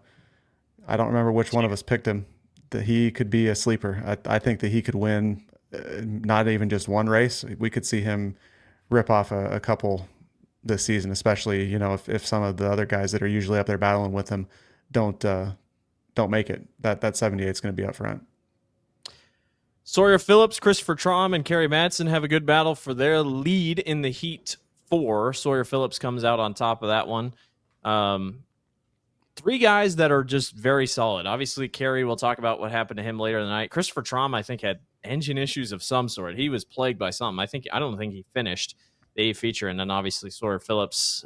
S1: don't remember which one of us picked him, that he could be a sleeper. I think that he could win not even just one race. We could see him rip off a couple this season, especially, you know, if some of the other guys that are usually up there battling with him don't make it. That 78 is going to be up front.
S3: Sawyer Phillips, Christopher Traum, and Kerry Madsen have a good battle for their lead in the Heat 4. Sawyer Phillips comes out on top of that one. 3 guys that are just very solid. Obviously, Kerry, we'll talk about what happened to him later in the night. Christopher Traum, I think, had engine issues of some sort. He was plagued by something. I don't think he finished the A feature, and then obviously Sawyer Phillips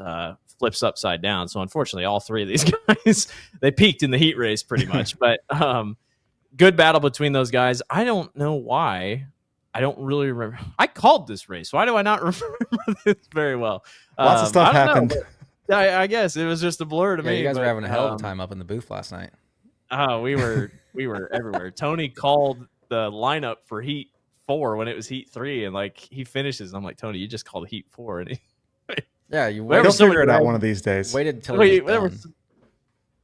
S3: flips upside down. So unfortunately, all 3 of these guys, they peaked in the heat race pretty much. But good battle between those guys. I don't know why. I don't really remember. I called this race. Why do I not remember this very well?
S1: Lots of stuff happened.
S3: I guess it was just a blur to me.
S2: You guys were having a hell of a time up in the booth last night.
S3: Oh, we were everywhere. Tony called the lineup for Heat 4 when it was Heat 3, and like he finishes. I'm like, Tony, you just called Heat 4, and
S1: he'll figure it out one of these days.
S2: Waited until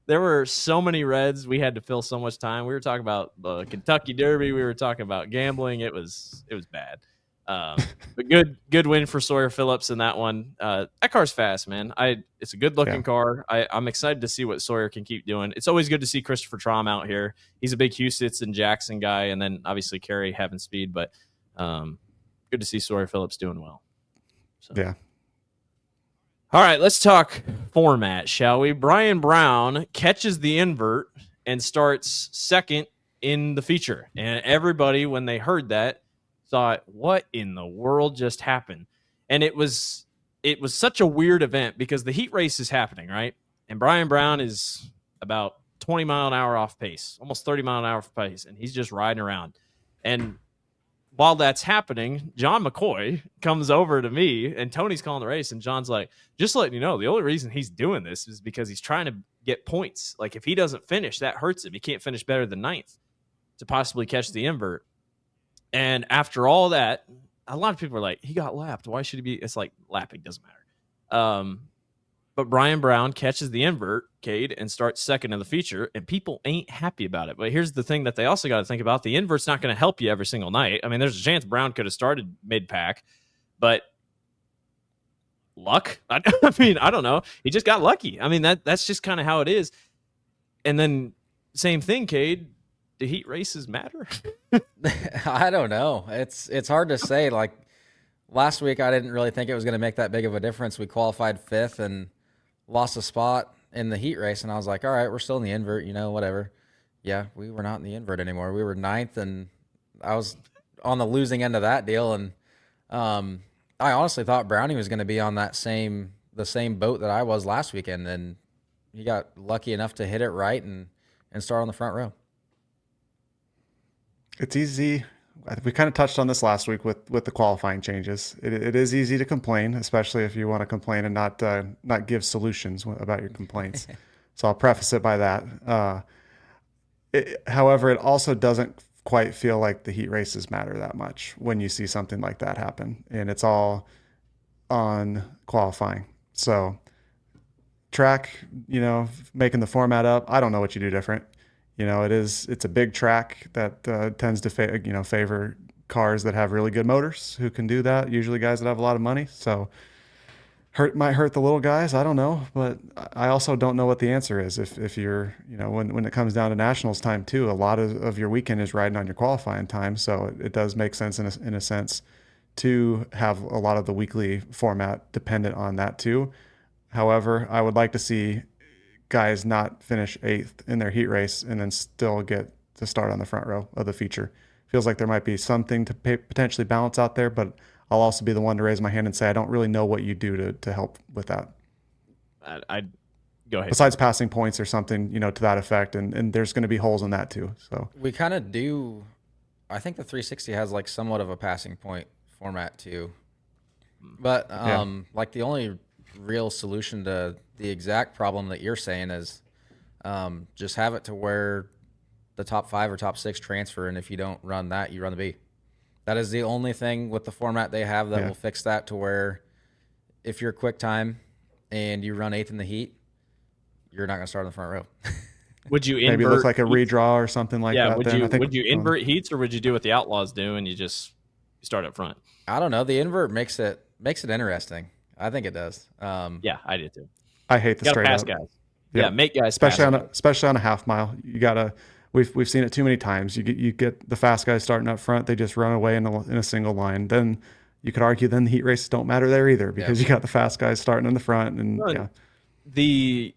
S3: there were so many reds. We had to fill so much time. We were talking about the Kentucky Derby. We were talking about gambling. It was bad. But good win for Sawyer Phillips in that one. That car's fast, man. It's a good looking car. I'm excited to see what Sawyer can keep doing. It's always good to see Christopher Traum out here. He's a big Husitz and Jackson guy, and then obviously Kerry having speed. But good to see Sawyer Phillips doing well. So.
S1: Yeah.
S3: All right, let's talk format, shall we? Brian Brown catches the invert and starts 2nd in the feature. And everybody, when they heard that, thought, what in the world just happened? And it was such a weird event because the heat race is happening, right? And Brian Brown is about 20 mile an hour off pace, almost 30 mile an hour off pace, and he's just riding around. And while that's happening, John McCoy comes over to me, and Tony's calling the race, and John's like, just letting you know, the only reason he's doing this is because he's trying to get points. Like, if he doesn't finish, that hurts him. He can't finish better than 9th to possibly catch the invert. And after all that, a lot of people are like, he got lapped. Why should he be? It's like, lapping doesn't matter. But Brian Brown catches the invert, Kade, and starts 2nd in the feature, and people ain't happy about it. But here's the thing that they also got to think about. The invert's not going to help you every single night. I mean, there's a chance Brown could have started mid-pack, but luck? I mean, I don't know. He just got lucky. I mean, that's just kind of how it is. And then same thing, Kade. Do heat races matter?
S2: I don't know. It's hard to say. Like, last week, I didn't really think it was going to make that big of a difference. We qualified 5th and lost a spot in the heat race, and I was like, all right, we're still in the invert, whatever. Yeah, we were not in the invert anymore. We were 9th, and I was on the losing end of that deal. And I honestly thought Brownie was going to be on the same boat that I was last weekend, and he got lucky enough to hit it right and start on the front row.
S1: It's easy. We kind of touched on this last week with the qualifying changes. It is easy to complain, especially if you want to complain and not give solutions about your complaints. So I'll preface it by that. However, it also doesn't quite feel like the heat races matter that much when you see something like that happen, and it's all on qualifying. So track, making the format up, I don't know what you do different. It's a big track that tends to favor cars that have really good motors who can do that. Usually guys that have a lot of money. So might hurt the little guys. I don't know, but I also don't know what the answer is. If you're, when it comes down to nationals time too, a lot of your weekend is riding on your qualifying time. So it does make sense in a sense to have a lot of the weekly format dependent on that too. However, I would like to see guys not finish 8th in their heat race and then still get to start on the front row of the feature. Feels like there might be something to potentially balance out there, but I'll also be the one to raise my hand and say I don't really know what you do to help with that.
S3: I go ahead.
S1: Besides passing points or something, to that effect, and there's going to be holes in that too. So
S2: we kind of do. I think the 360 has like somewhat of a passing point format too, but like the only real solution to the exact problem that you're saying is just have it to where the top 5 or top 6 transfer, and if you don't run that, you run the B. That is the only thing with the format they have that will fix that, to where if you're quick time and you run 8th in the heat, you're not going to start in the front row.
S3: Would you
S1: maybe look like a redraw or something like that?
S3: Would you invert heats, or would you do what the Outlaws do and you just start up front?
S2: I don't know. The invert makes it interesting. I think it does.
S3: Yeah, I do too.
S1: I hate the straight
S3: pass
S1: up
S3: guys. Yeah, make guys
S1: especially on a half mile. You gotta. We've seen it too many times. You get the fast guys starting up front. They just run away in a single line. Then you could argue then the heat races don't matter there either, because you got the fast guys starting in the front. And
S3: we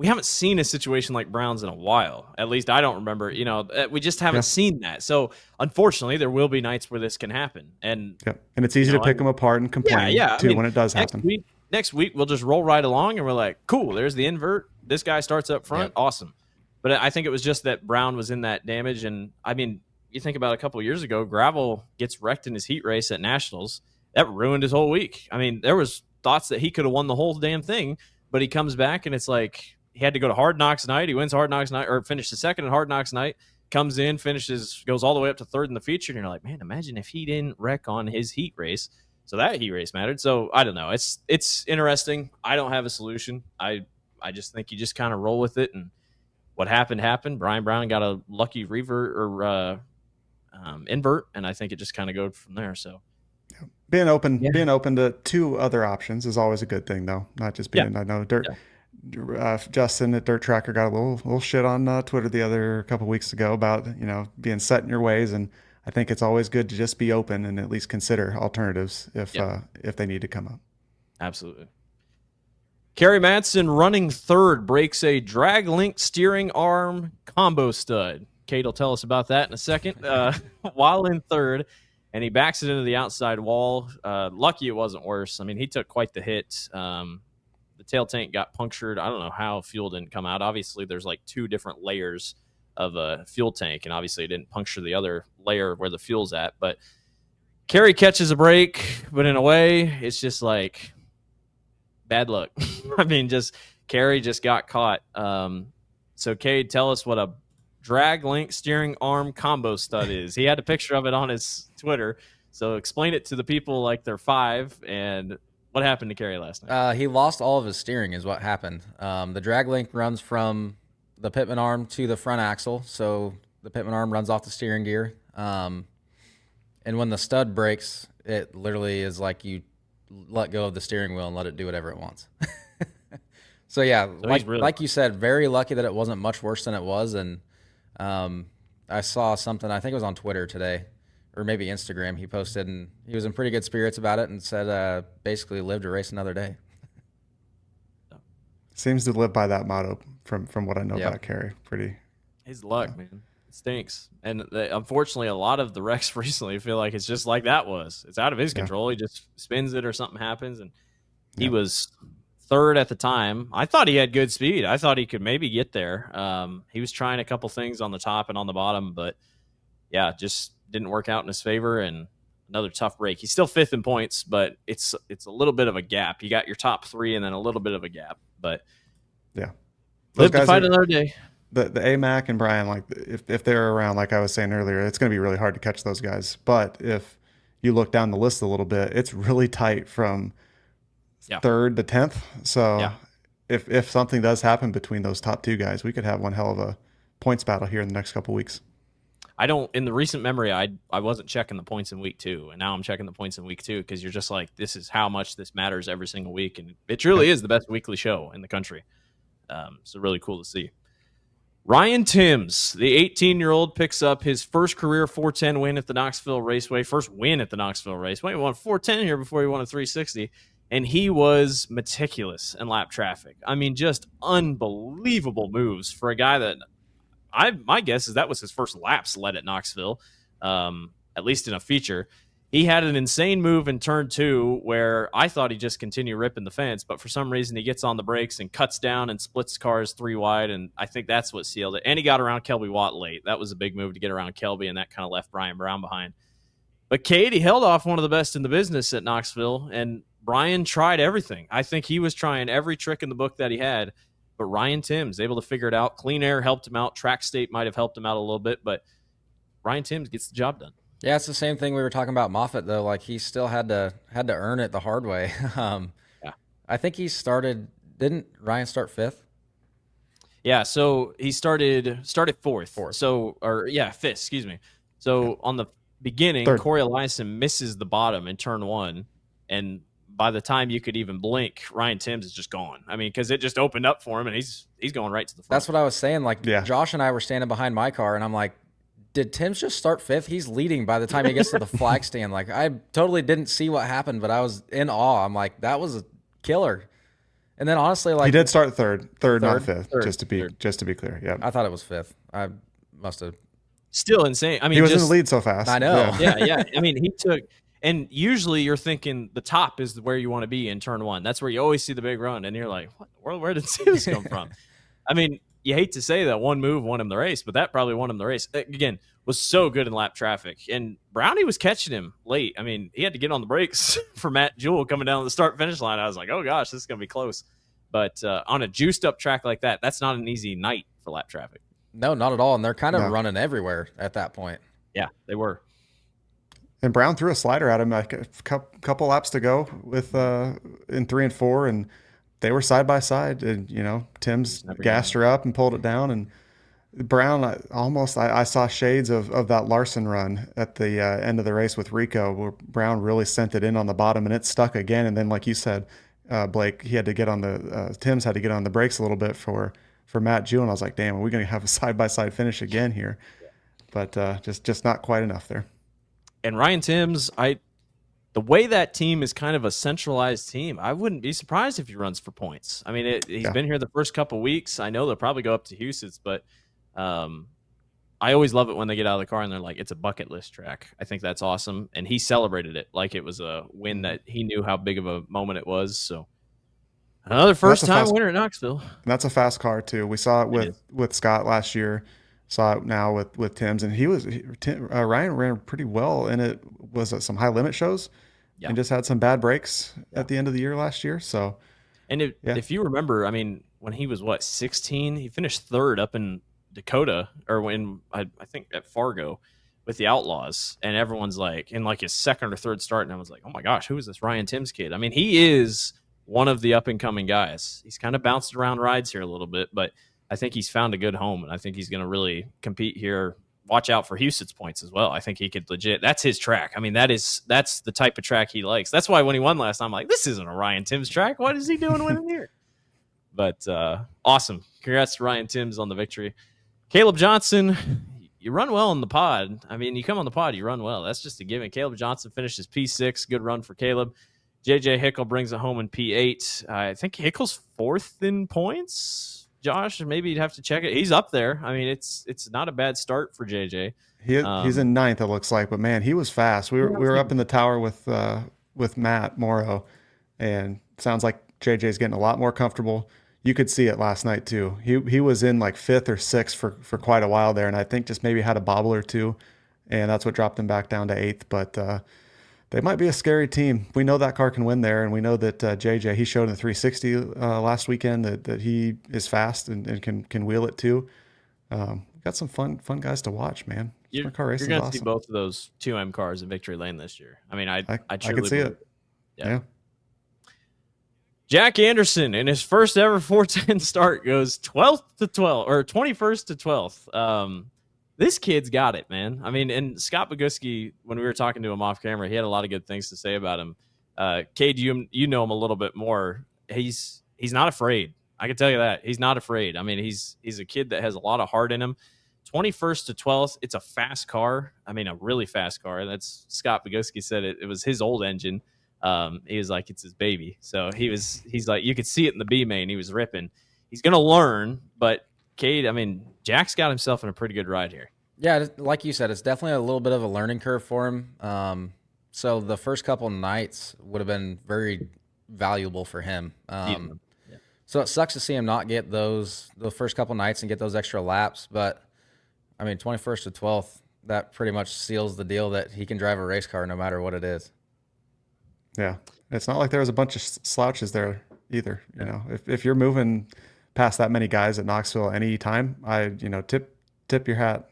S3: haven't seen a situation like Brown's in a while. At least I don't remember. We just haven't seen that. So unfortunately, there will be nights where this can happen. And
S1: it's easy to pick them apart and complain too when it does happen.
S3: Next week we'll just roll right along and we're like, cool, there's the invert. This guy starts up front. Awesome. But I think it was just that Brown was in that damage. And I mean, you think about a couple of years ago, Gravel gets wrecked in his heat race at Nationals. That ruined his whole week. I mean, there was thoughts that he could have won the whole damn thing, but he comes back and it's like he had to go to Hard Knocks night. He wins Hard Knocks night, or finishes second at Hard Knocks night, comes in, goes all the way up to 3rd in the feature. And you're like, man, imagine if he didn't wreck on his heat race. So that heat race mattered. So I don't know. It's interesting. I don't have a solution. I just think you just kind of roll with it, and what happened. Brian Brown got a lucky revert or invert, and I think it just kind of goes from there. So
S1: being open to 2 other options is always a good thing, though. Not just being. I know Justin at Dirt Tracker got a little shit on Twitter a couple weeks ago about being set in your ways, and I think it's always good to just be open and at least consider alternatives if they need to come up.
S3: Absolutely. Kerry Madsen running 3rd breaks a drag link steering arm combo stud. Kade will tell us about that in a second. While in 3rd, and he backs it into the outside wall. Lucky it wasn't worse. I mean, he took quite the hit. The tail tank got punctured. I don't know how fuel didn't come out. Obviously, there's like 2 different layers of a fuel tank, and obviously it didn't puncture the other layer where the fuel's at. But Kerry catches a break, but in a way, it's just like bad luck. I mean, Kerry just got caught. So Kade, tell us what a drag link steering arm combo stud is. He had a picture of it on his Twitter. So explain it to the people like they're 5, and what happened to Kerry last night?
S2: He lost all of his steering is what happened. The drag link runs from the pitman arm to the front axle. So the pitman arm runs off the steering gear. And when the stud breaks, it literally is like you let go of the steering wheel and let it do whatever it wants. So like you said, very lucky that it wasn't much worse than it was. And I saw something, I think it was on Twitter today, or maybe Instagram, he posted, and he was in pretty good spirits about it and said basically live to race another day.
S1: Seems to live by that motto from what I know about Kerry.
S3: His luck, man. It stinks. And unfortunately, a lot of the wrecks recently feel like it's just like that was. It's out of his control. He just spins it or something happens. And he was 3rd at the time. I thought he had good speed. I thought he could maybe get there. He was trying a couple things on the top and on the bottom, but just didn't work out in his favor. And another tough break. He's still 5th in points, but it's a little bit of a gap. You got your top 3 and then a little bit of a gap. But
S1: yeah,
S3: live to fight another day.
S1: the AMAC and Brian, like if they're around, like I was saying earlier, it's going to be really hard to catch those guys. But if you look down the list a little bit, it's really tight from third to 10th. So if something does happen between those top two guys, we could have one hell of a points battle here in the next couple weeks.
S3: In the recent memory, I wasn't checking the points in week 2, and now I'm checking the points in week 2 because you're just like, this is how much this matters every single week, and it truly is the best weekly show in the country. So really cool to see. Ryan Timms, the 18-year-old, picks up his first career 410 win at the Knoxville Raceway. First win at the Knoxville Raceway. He won 410 here before he won a 360, and he was meticulous in lap traffic. I mean, just unbelievable moves for a guy that my guess is that was his first laps led at Knoxville, at least in a feature. He had an insane move in turn 2 where I thought he'd just continue ripping the fence, but for some reason he gets on the brakes and cuts down and splits cars 3 wide, and I think that's what sealed it. And he got around Kelby Watt late. That was a big move to get around Kelby, and that kind of left Brian Brown behind. But Kade, he held off one of the best in the business at Knoxville, and Brian tried everything. I think he was trying every trick in the book that he had, but Ryan Timms able to figure it out. Clean Air helped him out. Track State might have helped him out a little bit, but Ryan Timms gets the job done.
S2: Yeah, it's the same thing we were talking about Moffitt, though. Like, he still had to earn it the hard way. I think he started. Didn't Ryan start 5th?
S3: Yeah, so he started 4th. So, or 5th. Excuse me. So on the beginning, Corey Eliason misses the bottom in turn 1, and by the time you could even blink, Ryan Timms is just gone. I mean, because it just opened up for him, and he's going right to the front.
S2: That's what I was saying. Like, Josh and I were standing behind my car, and I'm like, did Timms just start 5th? He's leading by the time he gets to the flag stand. Like, I totally didn't see what happened, but I was in awe. I'm like, that was a killer. And then honestly, like,
S1: he did start third, not 5th, just to be clear. Yeah,
S2: I thought it was 5th. I must have.
S3: Still insane. I mean,
S1: he was in the lead so fast.
S2: I know.
S3: Yeah. I mean, he took. And usually you're thinking the top is where you want to be in turn 1. That's where you always see the big run. And you're like, what? Where did Timms come from? I mean, you hate to say that one move won him the race, but that probably won him the race. Again, was so good in lap traffic. And Brownie was catching him late. I mean, he had to get on the brakes for Matt Jewell coming down the start-finish line. I was like, oh, gosh, this is going to be close. But on a juiced-up track like that, that's not an easy night for lap traffic.
S2: No, not at all. And they're kind of running everywhere at that point.
S3: Yeah, they were.
S1: And Brown threw a slider at him like a couple laps to go with in 3 and 4, and they were side by side. And Timms gassed her up and pulled it down. And Brown I saw shades of that Larson run at the end of the race with Rico, where Brown really sent it in on the bottom and it stuck again. And then, like you said, Blake, he had to get on Timms had to get on the brakes a little bit for Matt Jewell. And I was like, damn, are we going to have a side by side finish again here? But just not quite enough there.
S3: And Ryan Timms, the way that team is kind of a centralized team, I wouldn't be surprised if he runs for points. I mean, he's been here the first couple weeks. I know they'll probably go up to Houston's, but I always love it when they get out of the car and they're like, it's a bucket list track. I think that's awesome. And he celebrated it like it was a win that he knew how big of a moment it was. So another first-time winner at Knoxville.
S1: And that's a fast car, too. We saw it with Scott last year. Saw it now with Timms, and Ryan ran pretty well, and it was some high limit shows, and just had some bad breaks at the end of the year last year. So,
S3: and if you remember, I mean, when he was 16, he finished 3rd up in Dakota, or when I think at Fargo with the Outlaws, and everyone's like in like his 2nd or 3rd start, and I was like, oh my gosh, who is this Ryan Timms kid? I mean, he is one of the up and coming guys. He's kind of bounced around rides here a little bit, but I think he's found a good home, and I think he's going to really compete here. Watch out for Houston's points as well. I think he could legit. That's his track. I mean, that's the type of track he likes. That's why when he won last time, I'm like, this isn't a Ryan Timms track. What is he doing winning here? But awesome. Congrats to Ryan Timms on the victory. Caleb Johnson, you run well in the pod. I mean, you come on the pod, you run well. That's just a given. Caleb Johnson finishes P6. Good run for Caleb. JJ Hickle brings it home in P8. I think Hickle's 4th in points. Josh, maybe you'd have to check it. He's up there. I mean, it's not a bad start for JJ.
S1: He's in 9th, it looks like, but man, he was fast. We were up in the tower with Matt Morrow, and sounds like JJ's getting a lot more comfortable. You could see it last night too. He was in like 5th or 6th for quite a while there, and I think just maybe had a bobble or two, and that's what dropped him back down to 8th. But they might be a scary team. We know that car can win there, and we know that JJ, he showed in the 360 last weekend that he is fast and can wheel it too. Got some fun guys to watch, man.
S3: You're
S1: Sprint car racing
S3: going
S1: is
S3: to see
S1: awesome.
S3: both of those 2M cars in victory lane this year. I mean, I truly
S1: can see it. Yeah.
S3: Jack Anderson in his first ever 410 start goes 12th to 12 or 21st to 12th. This kid's got it, man. I mean, and Scott Bogucki, when we were talking to him off camera, he had a lot of good things to say about him. Kade, you know him a little bit more. He's not afraid. I can tell you that. He's not afraid. I mean, he's a kid that has a lot of heart in him. 21st to 12th. It's a fast car. I mean, a really fast car. That's Scott Bogucki said it was his old engine. He was like, it's his baby. So he's like, you could see it in the B main. He was ripping. He's going to learn, but Kade, I mean, Jack's got himself in a pretty good ride here.
S2: Yeah, like you said, it's definitely a little bit of a learning curve for him. So the first couple nights would have been very valuable for him. So it sucks to see him not get the first couple nights and get those extra laps. But, I mean, 21st to 12th, that pretty much seals the deal that he can drive a race car no matter what it is.
S1: Yeah. It's not like there was a bunch of slouches there either. You know, if you're moving past that many guys at Knoxville any time, tip your hat.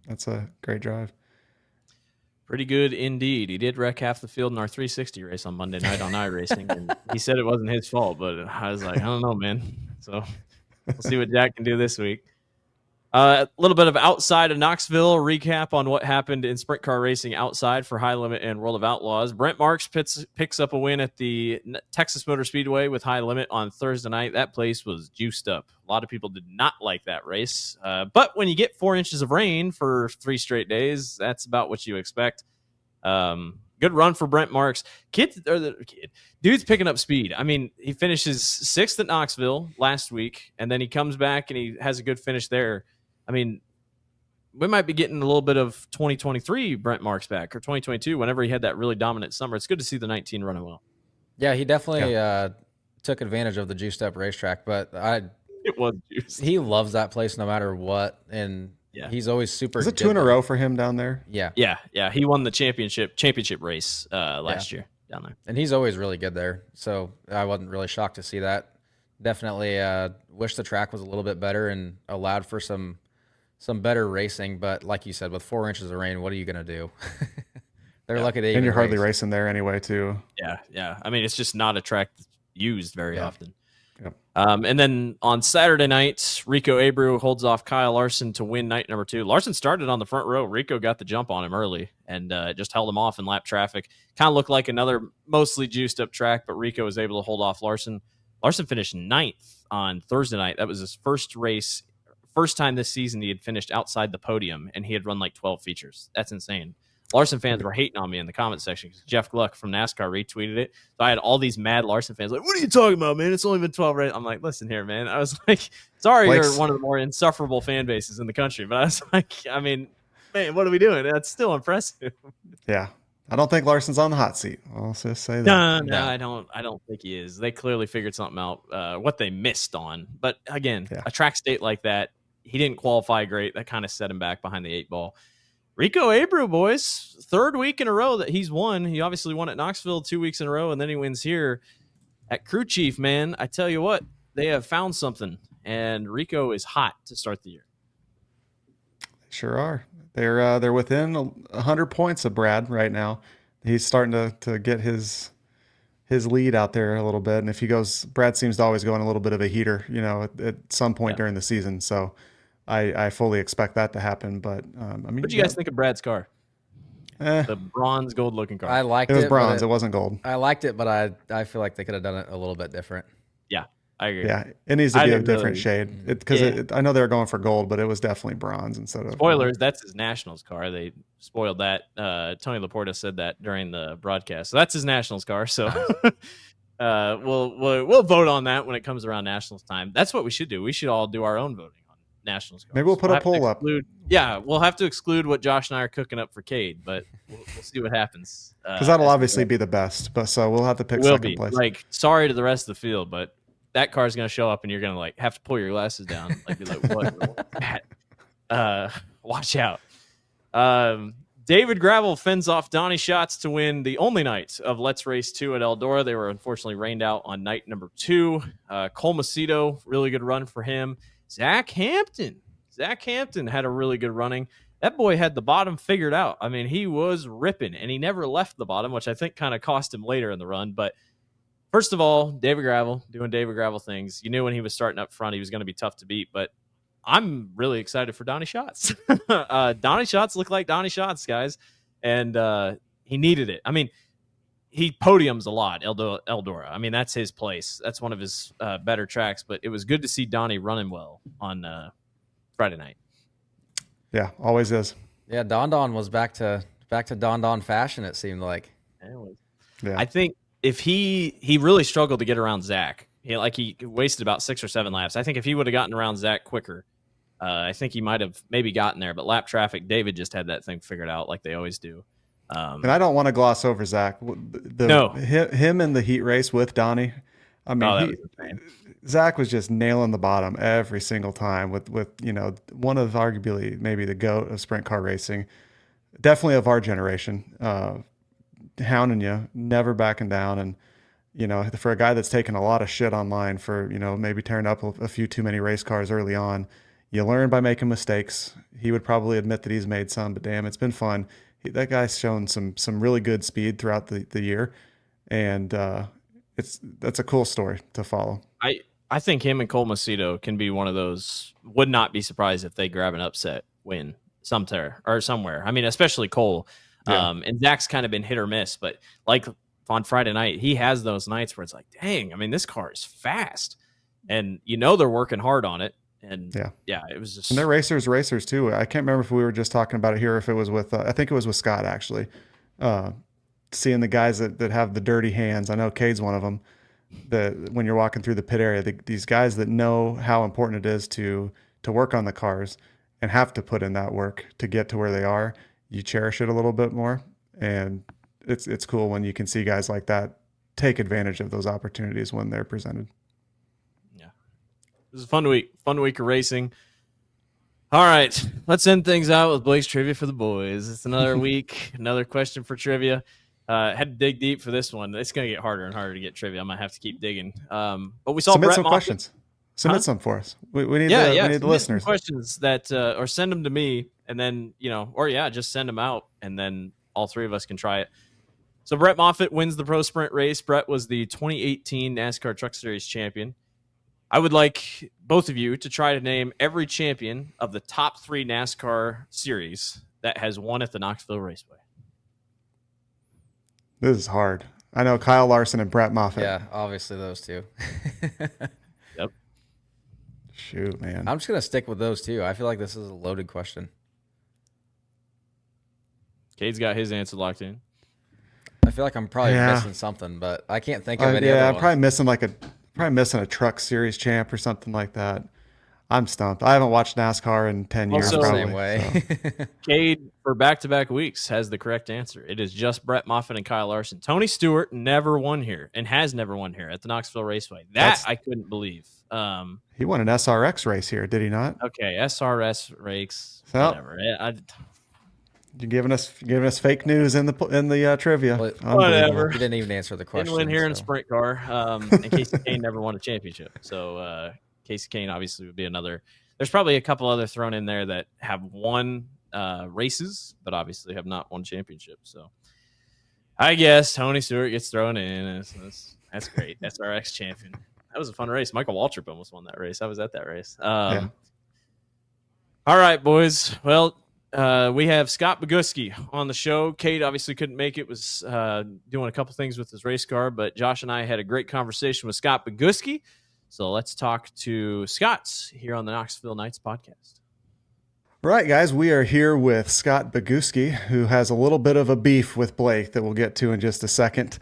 S1: That's a great drive.
S3: Pretty good indeed. He did wreck half the field in our 360 race on Monday night on iRacing. And he said it wasn't his fault, but I was like, I don't know, man. So we'll see what Jack can do this week. A little bit of outside of Knoxville recap on what happened in sprint car racing outside for High Limit and World of Outlaws. Brent Marks picks up a win at the Texas Motor Speedway with High Limit on Thursday night. That place was juiced up. A lot of people did not like that race. But when you get 4 inches of rain for 3 straight days, that's about what you expect. Good run for Brent Marks. Dude's picking up speed. I mean, he finishes 6th at Knoxville last week, and then he comes back and he has a good finish there. I mean, we might be getting a little bit of 2023 Brent Marks back, or 2022, whenever he had that really dominant summer. It's good to see the 19 running well.
S2: Yeah, he definitely took advantage of the juiced up racetrack, but
S3: it was juiced.
S2: He loves that place no matter what, and he's always super.
S1: Is it 2 in a row for him down there?
S3: Yeah. He won the championship race last year down there,
S2: and he's always really good there. So I wasn't really shocked to see that. Definitely wish the track was a little bit better and allowed for some better racing, but like you said, with 4 inches of rain, what are you going to do? They're lucky they even
S1: and you're hardly racing there anyway, too.
S3: Yeah. I mean, it's just not a track that's used very often.
S1: Yep.
S3: And then on Saturday night, Rico Abreu holds off Kyle Larson to win night number 2. Larson started on the front row. Rico got the jump on him early and just held him off in lap traffic. Kind of looked like another mostly juiced up track, but Rico was able to hold off Larson. Larson finished 9th on Thursday night. That was his first race. First time this season he had finished outside the podium, and he had run like 12 features. That's insane. Larson fans were hating on me in the comment section because Jeff Gluck from NASCAR retweeted it. So I had all these mad Larson fans like, what are you talking about, man? It's only been 12 races. I'm like, listen here, man. I was like, sorry, you're one of the more insufferable fan bases in the country. But I was like, I mean, man, what are we doing? That's still impressive.
S1: Yeah. I don't think Larson's on the hot seat. I'll just say that.
S3: No, I don't think he is. They clearly figured something out, what they missed on. But again, a track state like that, he didn't qualify great. That kind of set him back behind the 8 ball. Rico Abreu, boys, 3rd week in a row that he's won. He obviously won at Knoxville 2 weeks in a row, and then he wins here at Crew Chief, man. I tell you what, they have found something, and Rico is hot to start the year.
S1: They sure are. They're within 100 points of Brad right now. He's starting to get his lead out there a little bit, and if he goes, Brad seems to always go on a little bit of a heater, at some point during the season. So I fully expect that to happen. But I mean,
S3: what do you guys think of Brad's car? The bronze gold looking car.
S2: I liked it.
S1: It was bronze. It wasn't gold.
S2: I liked it, but I feel like they could have done it a little bit different.
S3: Yeah, I agree.
S1: Yeah, it needs to be a different shade because I know they were going for gold, but it was definitely bronze instead of.
S3: Spoilers. That's his Nationals car. They spoiled that. Tony Laporta said that during the broadcast. So that's his Nationals car. So we'll vote on that when it comes around Nationals time. That's what we should do. We should all do our own voting on Nationals cars.
S1: Maybe we'll put a poll up.
S3: Yeah, we'll have to exclude what Josh and I are cooking up for Kade, but we'll see what happens.
S1: Because that'll obviously be the best. But so we'll have to pick second place.
S3: Like, sorry to the rest of the field, but that car's going to show up and you're going to like have to pull your glasses down. Like, be like, what's that? Watch out. David Gravel fends off Donnie Schatz to win the only night of Let's Race 2 at Eldora. They were unfortunately rained out on night number 2. Cole Macedo, really good run for him. Zach Hampton Zach Hampton had a really good running. That boy had the bottom figured out. I mean, he was ripping, and he never left the bottom, which I think kind of cost him later in the run. But first of all, David Gravel doing David Gravel things. You knew when he was starting up front, he was going to be tough to beat. But I'm really excited for Donnie Schatz. Donnie Schatz looked like Donnie Schatz, guys, and he needed it. I mean, he podiums a lot, Eldora. I mean, that's his place. That's one of his better tracks. But it was good to see Donnie running well on Friday night.
S1: Yeah, always is.
S2: Yeah, Don was back to Don fashion, it seemed like.
S3: Yeah. I think if he really struggled to get around Zach. He wasted about 6 or 7 laps. I think if he would have gotten around Zach quicker, I think he might have maybe gotten there. But lap traffic, David just had that thing figured out like they always do.
S1: And I don't want to gloss over Zach.
S3: No.
S1: Him in the heat race with Donnie. I mean, Zach was just nailing the bottom every single time with one of arguably maybe the GOAT of sprint car racing, definitely of our generation, hounding you, never backing down. And, for a guy that's taken a lot of shit online for, maybe tearing up a few too many race cars early on, you learn by making mistakes. He would probably admit that he's made some, but damn, it's been fun. That guy's shown some really good speed throughout the year. And, that's a cool story to follow.
S3: I think him and Cole Macedo can be one of those. Would not be surprised if they grab an upset win somewhere. I mean, especially Cole.
S1: Yeah.
S3: And Zach's kind of been hit or miss, but like on Friday night, he has those nights where it's like, dang, I mean, this car is fast, and they're working hard on it. And yeah, it was just.
S1: And they're racers too. I can't remember if we were just talking about it here, or if it was with. I think it was with Scott actually. Seeing the guys that have the dirty hands. I know Kade's one of them. That when you're walking through the pit area, these guys that know how important it is to work on the cars and have to put in that work to get to where they are, you cherish it a little bit more. And it's cool when you can see guys like that take advantage of those opportunities when they're presented.
S3: Yeah. It was a fun week of racing. All right, let's end things out with Blake's trivia for the boys. It's another week, another question for trivia. Had to dig deep for this one. It's going to get harder and harder to get trivia. I might have to keep digging. But we saw
S1: Submit
S3: Brett
S1: some
S3: Moffitt.
S1: questions. Submit some for us. We need the listeners.
S3: Questions that, or send them to me, and then just send them out, and then all three of us can try it. So Brett Moffitt wins the Pro Sprint race. Brett was the 2018 NASCAR Truck Series champion. I would like both of you to try to name every champion of the top 3 NASCAR series that has won at the Knoxville Raceway.
S1: This is hard. I know Kyle Larson and Brett Moffitt.
S2: Yeah, obviously those two.
S3: Yep.
S1: Shoot, man.
S2: I'm just going to stick with those two. I feel like this is a loaded question.
S3: Kade's got his answer locked in.
S2: I feel like I'm probably missing something, but I can't think of any other ones.
S1: I'm probably missing a Truck Series champ or something like that. I'm stumped. I haven't watched NASCAR in 10 years.
S3: Also,
S1: probably,
S2: same way.
S1: So.
S3: Cade, for back-to-back weeks, has the correct answer. It is just Brett Moffitt and Kyle Larson. Tony Stewart never won here and has never won here at the Knoxville Raceway. I couldn't believe.
S1: He won an SRX race here, did he not?
S3: Okay, SRS race,
S1: so,
S3: whatever.
S1: You're giving us fake news in the trivia.
S3: Whatever.
S2: He didn't even answer the question.
S3: Didn't win here in a sprint car. And Casey Kane never won a championship. So Casey Kane obviously would be another. There's probably a couple other thrown in there that have won races, but obviously have not won championships. So I guess Tony Stewart gets thrown in. That's great. SRX champion. That was a fun race. Michael Waltrip almost won that race. I was at that race. All right, boys. Well, we have Scott Bogucki on the show. Kade obviously couldn't make it, was doing a couple things with his race car, but Josh and I had a great conversation with Scott Bogucki. So let's talk to Scott here on the Knoxville Nights podcast.
S1: Right, guys, we are here with Scott Bogucki, who has a little bit of a beef with Blake that we'll get to in just a second.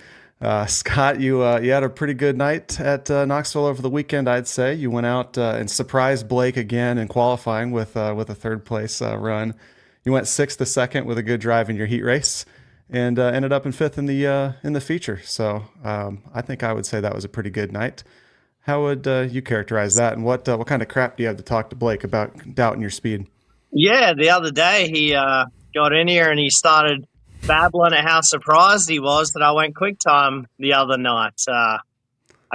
S1: Scott, you had a pretty good night at Knoxville over the weekend, I'd say. You went out and surprised Blake again in qualifying with a third place run. You went 6th to 2nd with a good drive in your heat race, and ended up in 5th in the feature. So I think I would say that was a pretty good night. How would you characterize that, and what kind of crap do you have to talk to Blake about doubting your speed?
S4: Yeah, the other day he got in here and he started babbling at how surprised he was that I went quick time the other night. I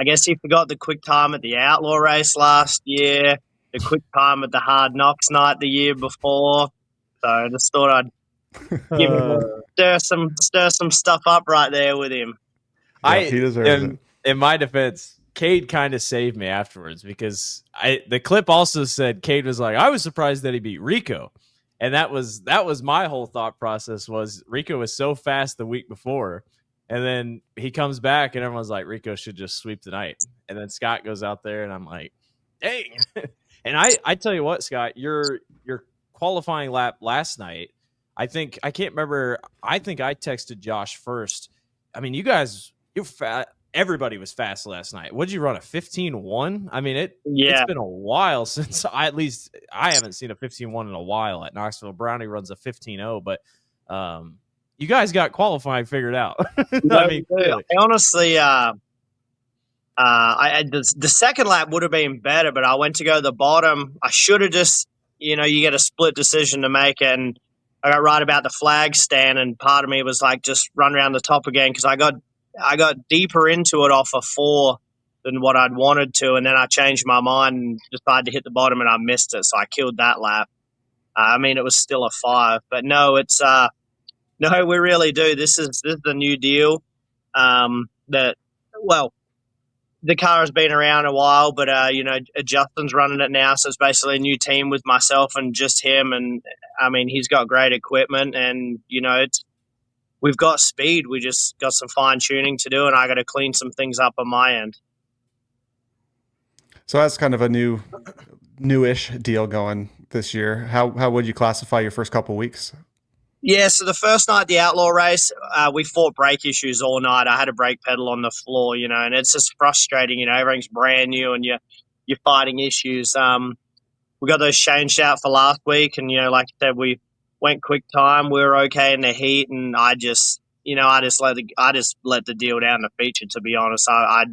S4: guess he forgot the quick time at the Outlaw race last year. the quick time at the Hard Knocks night the year before. So I just thought I'd give him stir some stuff up right there with him.
S1: He deserves it.
S3: In my defense, Kade kind of saved me afterwards because the clip also said Kade was like, I was surprised that he beat Rico. And that was my whole thought process was Rico was so fast the week before. And then he comes back and everyone's like, Rico should just sweep the night. And then Scott goes out there and I'm like, dang. And I tell you what, Scott, your qualifying lap last night, I think I texted Josh first. I mean, you guys, everybody was fast last night. What did you run, a 15.1? I mean, it's been a while since I haven't seen a 15.1 in a while at Knoxville. Brownie runs a 15.0, but you guys got qualifying figured out. I mean,
S4: honestly, the second lap would have been better, but I went to go to the bottom. I should have just, you get a split decision to make, and I got right about the flag stand, and part of me was like, just run around the top again because I got deeper into it off a 4 than what I'd wanted to, and then I changed my mind and decided to hit the bottom, and I missed it, so I killed that lap. I mean, it was still a 5, but no, it's no, we really do. This is the new deal. The car has been around a while, but Justin's running it now, so it's basically a new team with myself and just him. And I mean, he's got great equipment, and we've got speed. We just got some fine tuning to do, and I got to clean some things up on my end.
S1: So that's kind of a newish deal going this year. How would you classify your first couple weeks?
S4: Yeah, so the first night, the Outlaw race, we fought brake issues all night. I had a brake pedal on the floor, and it's just frustrating. Everything's brand new and you're fighting issues. We got those changed out for last week, and like I said, we went quick time. We were okay in the heat, and I just let the deal down the feature. To be honest, I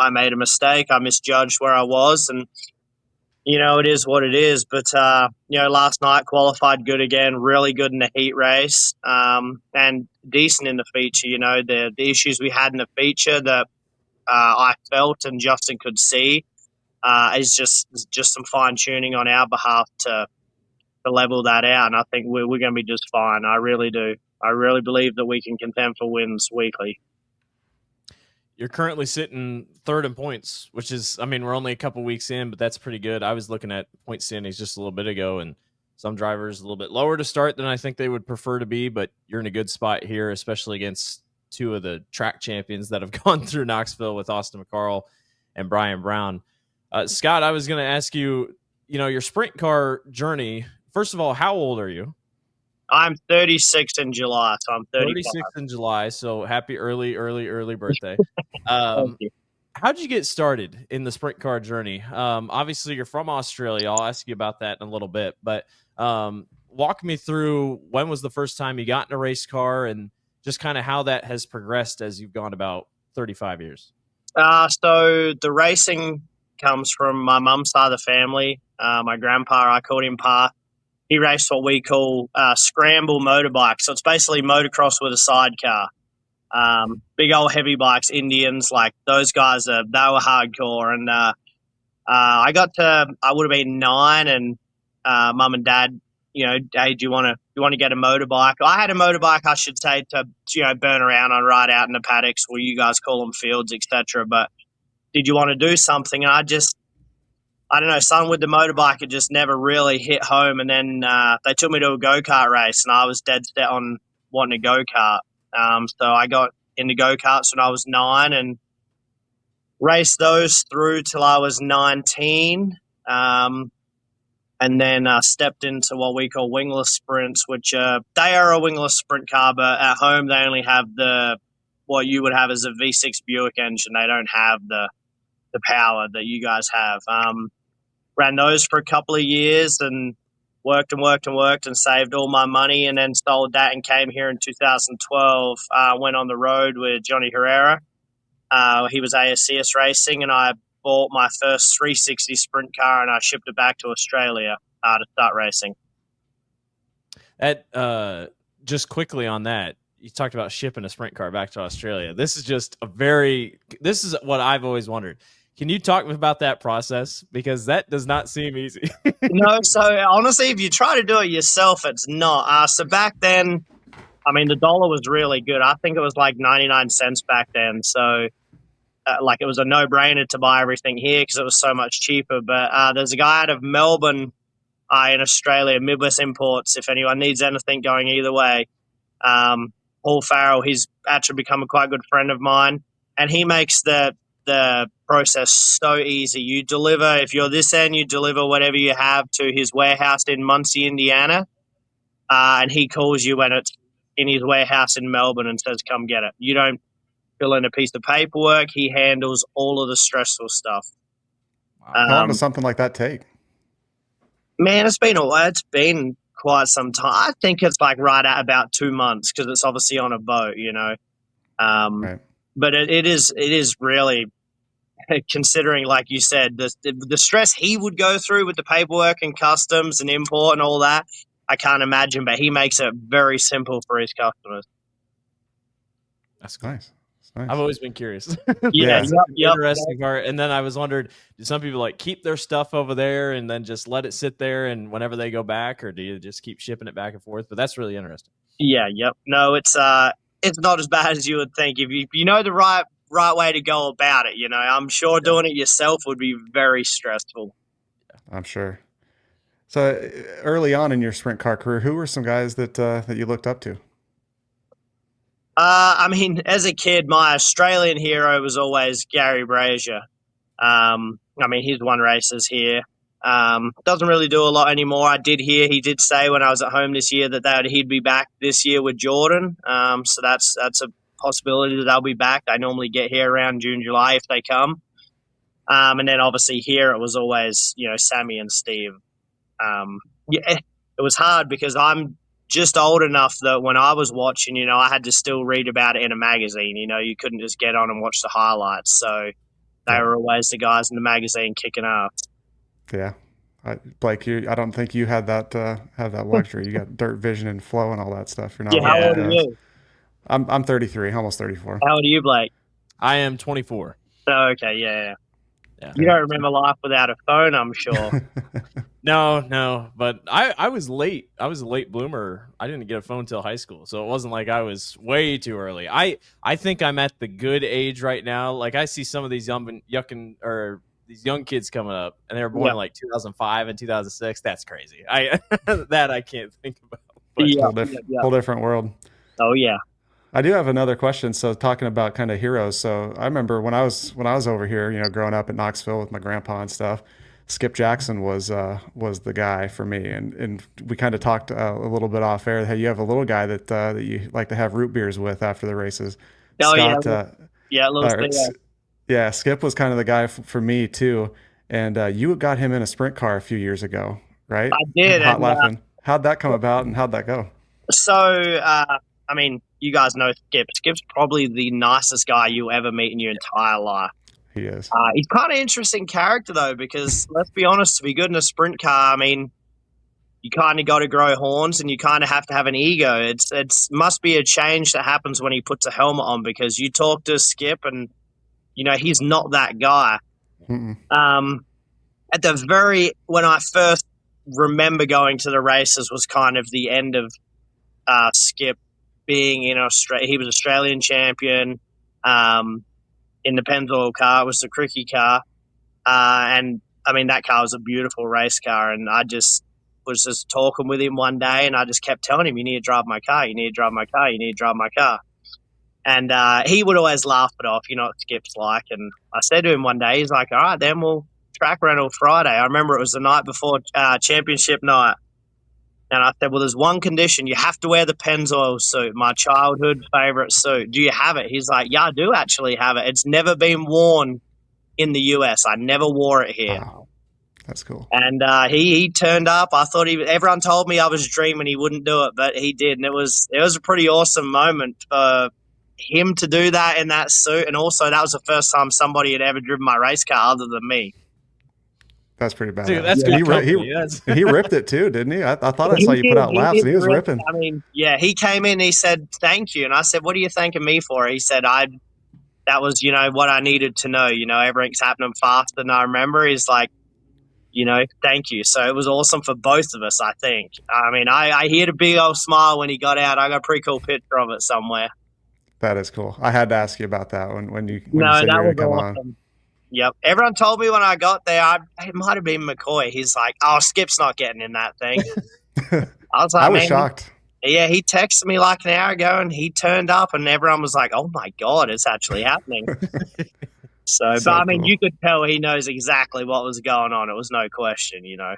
S4: made a mistake. I misjudged where I was, and it is what it is. But, last night qualified good again, really good in the heat race, and decent in the feature. The issues we had in the feature that I felt and Justin could see is just some fine tuning on our behalf to level that out. And I think we're going to be just fine. I really do. I really believe that we can contend for wins weekly.
S3: You're currently sitting third in points, which is, I mean, we're only a couple weeks in, but that's pretty good. I was looking at point standings just a little bit ago, and some drivers a little bit lower to start than I think they would prefer to be, but you're in a good spot here, especially against two of the track champions that have gone through Knoxville with Austin McCarl and Brian Brown. Scott, I was going to ask you, your sprint car journey. First of all, how old are you?
S4: I'm 36 in July, so I'm 35.
S3: 36 in July, so happy early birthday.
S4: Thank you.
S3: How'd you get started in the sprint car journey? Obviously, you're from Australia. I'll ask you about that in a little bit, but walk me through when was the first time you got in a race car and just kind of how that has progressed as you've gone about 35 years.
S4: So the racing comes from my mum's side of the family. My grandpa, I called him Pa. He raced what we call scramble motorbike. So it's basically motocross with a sidecar. Big old heavy bikes, Indians, like those guys, they were hardcore. And I would have been 9, and mum and dad, hey, do you want to get a motorbike? I had a motorbike, I should say, to burn around on, right out in the paddocks, where you guys call them fields, etc. But did you want to do something? And I don't know, something with the motorbike, it just never really hit home. And then they took me to a go-kart race, and I was dead set on wanting a go-kart. So I got into go-karts when I was 9 and raced those through till I was 19. And then stepped into what we call wingless sprints, which they are a wingless sprint car, but at home they only have what you would have as a V6 Buick engine. They don't have the power that you guys have. Ran those for a couple of years and worked and saved all my money, and then sold that and came here in 2012. Went on the road with Johnny Herrera. He was ASCS racing, and I bought my first 360 sprint car, and I shipped it back to Australia to start racing.
S3: Just quickly on that, you talked about shipping a sprint car back to Australia. This is what I've always wondered. Can you talk about that process? Because that does not seem easy.
S4: No, so honestly, if you try to do it yourself, it's not. So back then, I mean, the dollar was really good. I think it was like 99 cents back then. So like it was a no-brainer to buy everything here because it was so much cheaper. But there's a guy out of Melbourne in Australia, Midwest Imports, if anyone needs anything going either way. Paul Farrell, he's actually become a quite good friend of mine, and he makes the process so easy. You deliver, if you're this end, you deliver whatever you have to his warehouse in Muncie, Indiana, and he calls you when it's in his warehouse in Melbourne and says, come get it. You don't fill in a piece of paperwork. He handles all of the stressful stuff.
S1: How long does something like that take?
S4: Man, it's been quite some time. I think it's like right at about 2 months because it's obviously on a boat, you know.
S1: Right.
S4: But it is really, considering, like you said, the stress he would go through with the paperwork and customs and import and all that, I can't imagine. But he makes it very simple for his customers.
S3: That's cool.
S1: Nice. Nice.
S3: I've always been curious.
S4: Yeah,
S3: interesting part. And then I was wondered, do some people like keep their stuff over there and then just let it sit there, and whenever they go back, or do you just keep shipping it back and forth? But that's really interesting.
S4: Yeah, yep. No, it's not as bad as you would think if you know the right way to go about it. You know, I'm sure doing it yourself would be very stressful.
S1: I'm sure. So early on in your sprint car career, who were some guys that you looked up to?
S4: I mean, as a kid, my Australian hero was always Gary Brazier. I mean, he's won races here. Doesn't really do a lot anymore. I did hear he did say when I was at home this year that he'd be back this year with Jordan. So that's a possibility that they'll be back. They normally get here around June, July if they come. And then obviously here it was always, you know, Sammy and Steve. Yeah, it was hard because I'm just old enough that when I was watching, you know, I had to still read about it in a magazine. You know, you couldn't just get on and watch the highlights. So they were always the guys in the magazine kicking ass.
S1: Yeah. Blake, I don't think you had that luxury. You got dirt vision and flow and all that stuff. You're not.
S4: Yeah, how old are you?
S1: I'm 33, almost 34.
S4: How old are you, Blake?
S3: I am 24.
S4: Oh, okay, yeah. You don't remember life without a phone, I'm sure.
S3: No, but I was late. I was a late bloomer. I didn't get a phone till high school, so it wasn't like I was way too early. I think I'm at the good age right now. Like I see some of these these young kids coming up, and they were born in like 2005 and 2006. That's crazy. I can't think about. But
S1: whole different world.
S4: Oh yeah.
S1: I do have another question. So talking about kind of heroes. So I remember when I was over here, you know, growing up in Knoxville with my grandpa and stuff, Skip Jackson was the guy for me. And we kind of talked a little bit off air. Hey, you have a little guy that you like to have root beers with after the races.
S4: Oh,
S1: Scott,
S4: yeah.
S1: Skip was kind of the guy for me too. And you got him in a sprint car a few years ago, right?
S4: I did.
S1: Hot laughing. How'd that come about and how'd that go?
S4: So, I mean, you guys know Skip. Skip's probably the nicest guy you'll ever meet in your entire life.
S1: He is.
S4: He's kind of interesting character, though, because let's be honest, to be good in a sprint car, I mean, you kind of got to grow horns and you kind of have to have an ego. It's must be a change that happens when he puts a helmet on, because you talk to Skip and, you know, he's not that guy.
S1: Mm-mm.
S4: When I first remember going to the races was kind of the end of Skip being in Australia. He was Australian champion in the Pennzoil car. It was the Cricky car. And, I mean, that car was a beautiful race car. And I just was just talking with him one day, and I just kept telling him, you need to drive my car. You need to drive my car. You need to drive my car. And he would always laugh it off. You know what Skip's like. And I said to him one day, he's like, all right, then we'll track rental Friday. I remember it was the night before championship night. And I said, well, there's one condition. You have to wear the Pennzoil suit, my childhood favorite suit. Do you have it? He's like, yeah, I do actually have it. It's never been worn in the US. I never wore it here.
S1: Wow. That's cool.
S4: And he turned up. I thought everyone told me I was dreaming he wouldn't do it, but he did. And it was a pretty awesome moment for him to do that in that suit. And also that was the first time somebody had ever driven my race car other than me.
S1: That's pretty bad.
S3: Dude, that's good.
S1: He ripped it too, didn't he? I thought I saw you put out laps and he was ripping.
S4: I mean, yeah, he came in and he said, thank you. And I said, what are you thanking me for? He said, I that was, what I needed to know. Everything's happening faster than I remember. He's like, thank you. So it was awesome for both of us, I think. I mean, I heard a big old smile when he got out. I got a pretty cool picture of it somewhere.
S1: That is cool. I had to ask you about that when you
S4: No,
S1: said
S4: that
S1: you were
S4: was
S1: going to come
S4: awesome.
S1: on.
S4: Yep. Everyone told me when I got there, it might have been McCoy. He's like, oh, Skip's not getting in that thing. I was like,
S1: I was
S4: man,
S1: shocked.
S4: Yeah, he texted me like an hour ago, and he turned up, and everyone was like, oh, my God, it's actually happening. But I mean,
S1: cool.
S4: you could tell he knows exactly what was going on. It was no question,
S1: Yeah.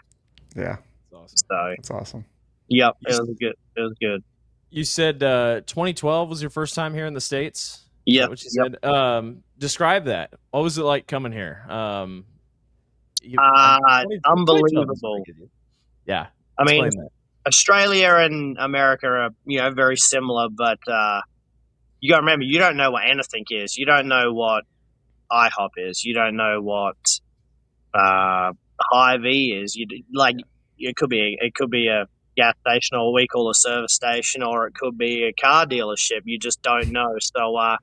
S3: That's awesome.
S4: So,
S1: That's awesome.
S4: Yep, it was good. It was good.
S3: You said 2012 was your first time here in the States?
S4: Yeah.
S3: What you said? Describe that. What was it like coming here?
S4: Unbelievable.
S3: Yeah.
S4: I mean,
S3: that.
S4: Australia and America are, very similar, but you got to remember, you don't know what anything is. You don't know what IHOP is. You don't know what Hy-Vee is. It could be a gas station, or what we call a service station, or it could be a car dealership. You just don't know. So I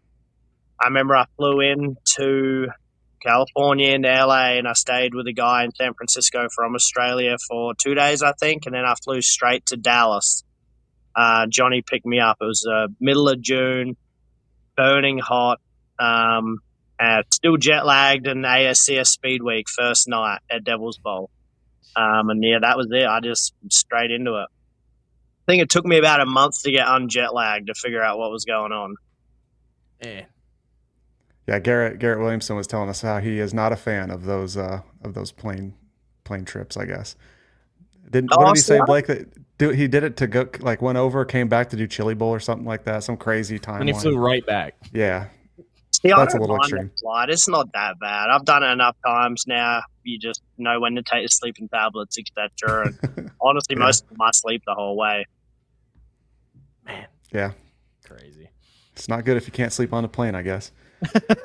S4: remember I flew into California into LA, and I stayed with a guy in San Francisco from Australia for 2 days, I think, and then I flew straight to Dallas. Johnny picked me up. It was middle of June, burning hot, still jet lagged, and ASCS Speed Week first night at Devil's Bowl. And yeah, that was it. I just straight into it. I think it took me about a month to get unjet lagged to figure out what was going on.
S1: Yeah, Garrett Williamson was telling us how he is not a fan of those plane trips, I guess. What did he say, Blake? He did it to go, like, went over, came back to do Chili Bowl or something like that, some crazy timeline.
S3: And he flew right back.
S1: Yeah.
S4: See,
S1: that's a little extreme.
S4: Flight. It's not that bad. I've done it enough times now. You just know when to take your sleeping tablets, etc. And honestly, most of them I sleep the whole way.
S3: Man.
S1: Yeah.
S3: Crazy.
S1: It's not good if you can't sleep on a plane, I guess.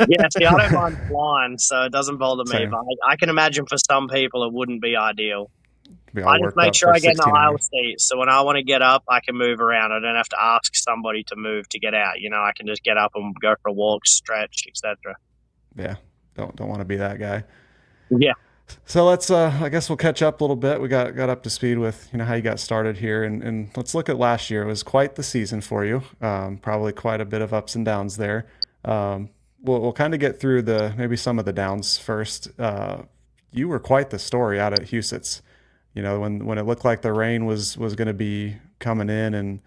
S4: Yeah, see, I don't mind flying, so it doesn't bother me. But I can imagine for some people it wouldn't be ideal. I just make sure I get in the aisle seat, so when I want to get up, I can move around. I don't have to ask somebody to move to get out. I can just get up and go for a walk, stretch, etc.
S1: Yeah, don't want to be that guy.
S4: Yeah.
S1: So let's, I guess we'll catch up a little bit. We got up to speed with, how you got started here, and let's look at last year. It was quite the season for you. Probably quite a bit of ups and downs there. We'll kind of get through maybe some of the downs first. You were quite the story out at Huset's. When it looked like the rain was going to be coming in, and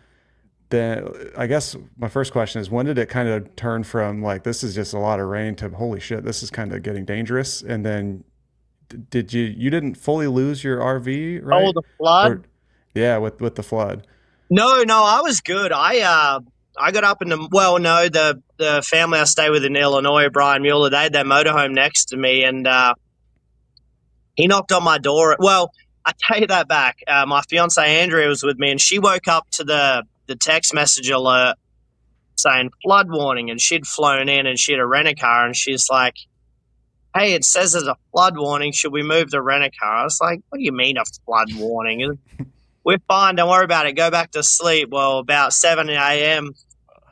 S1: then I guess my first question is, when did it kind of turn from like, this is just a lot of rain, to holy shit, this is kind of getting dangerous? And then you didn't fully lose your RV, right?
S4: Oh, the flood?
S1: With the flood.
S4: No, I was good. I got up in the family I stay with in Illinois, Brian Mueller, they had their motorhome next to me, and he knocked on my door. Well, I take that back. My fiance Andrea was with me, and she woke up to the text message alert saying flood warning, and she'd flown in and she had a rent-a-car, and she's like, hey, it says there's a flood warning. Should we move the rent-a-car? I was like, what do you mean a flood warning? We're fine. Don't worry about it. Go back to sleep. Well, about 7 a.m.,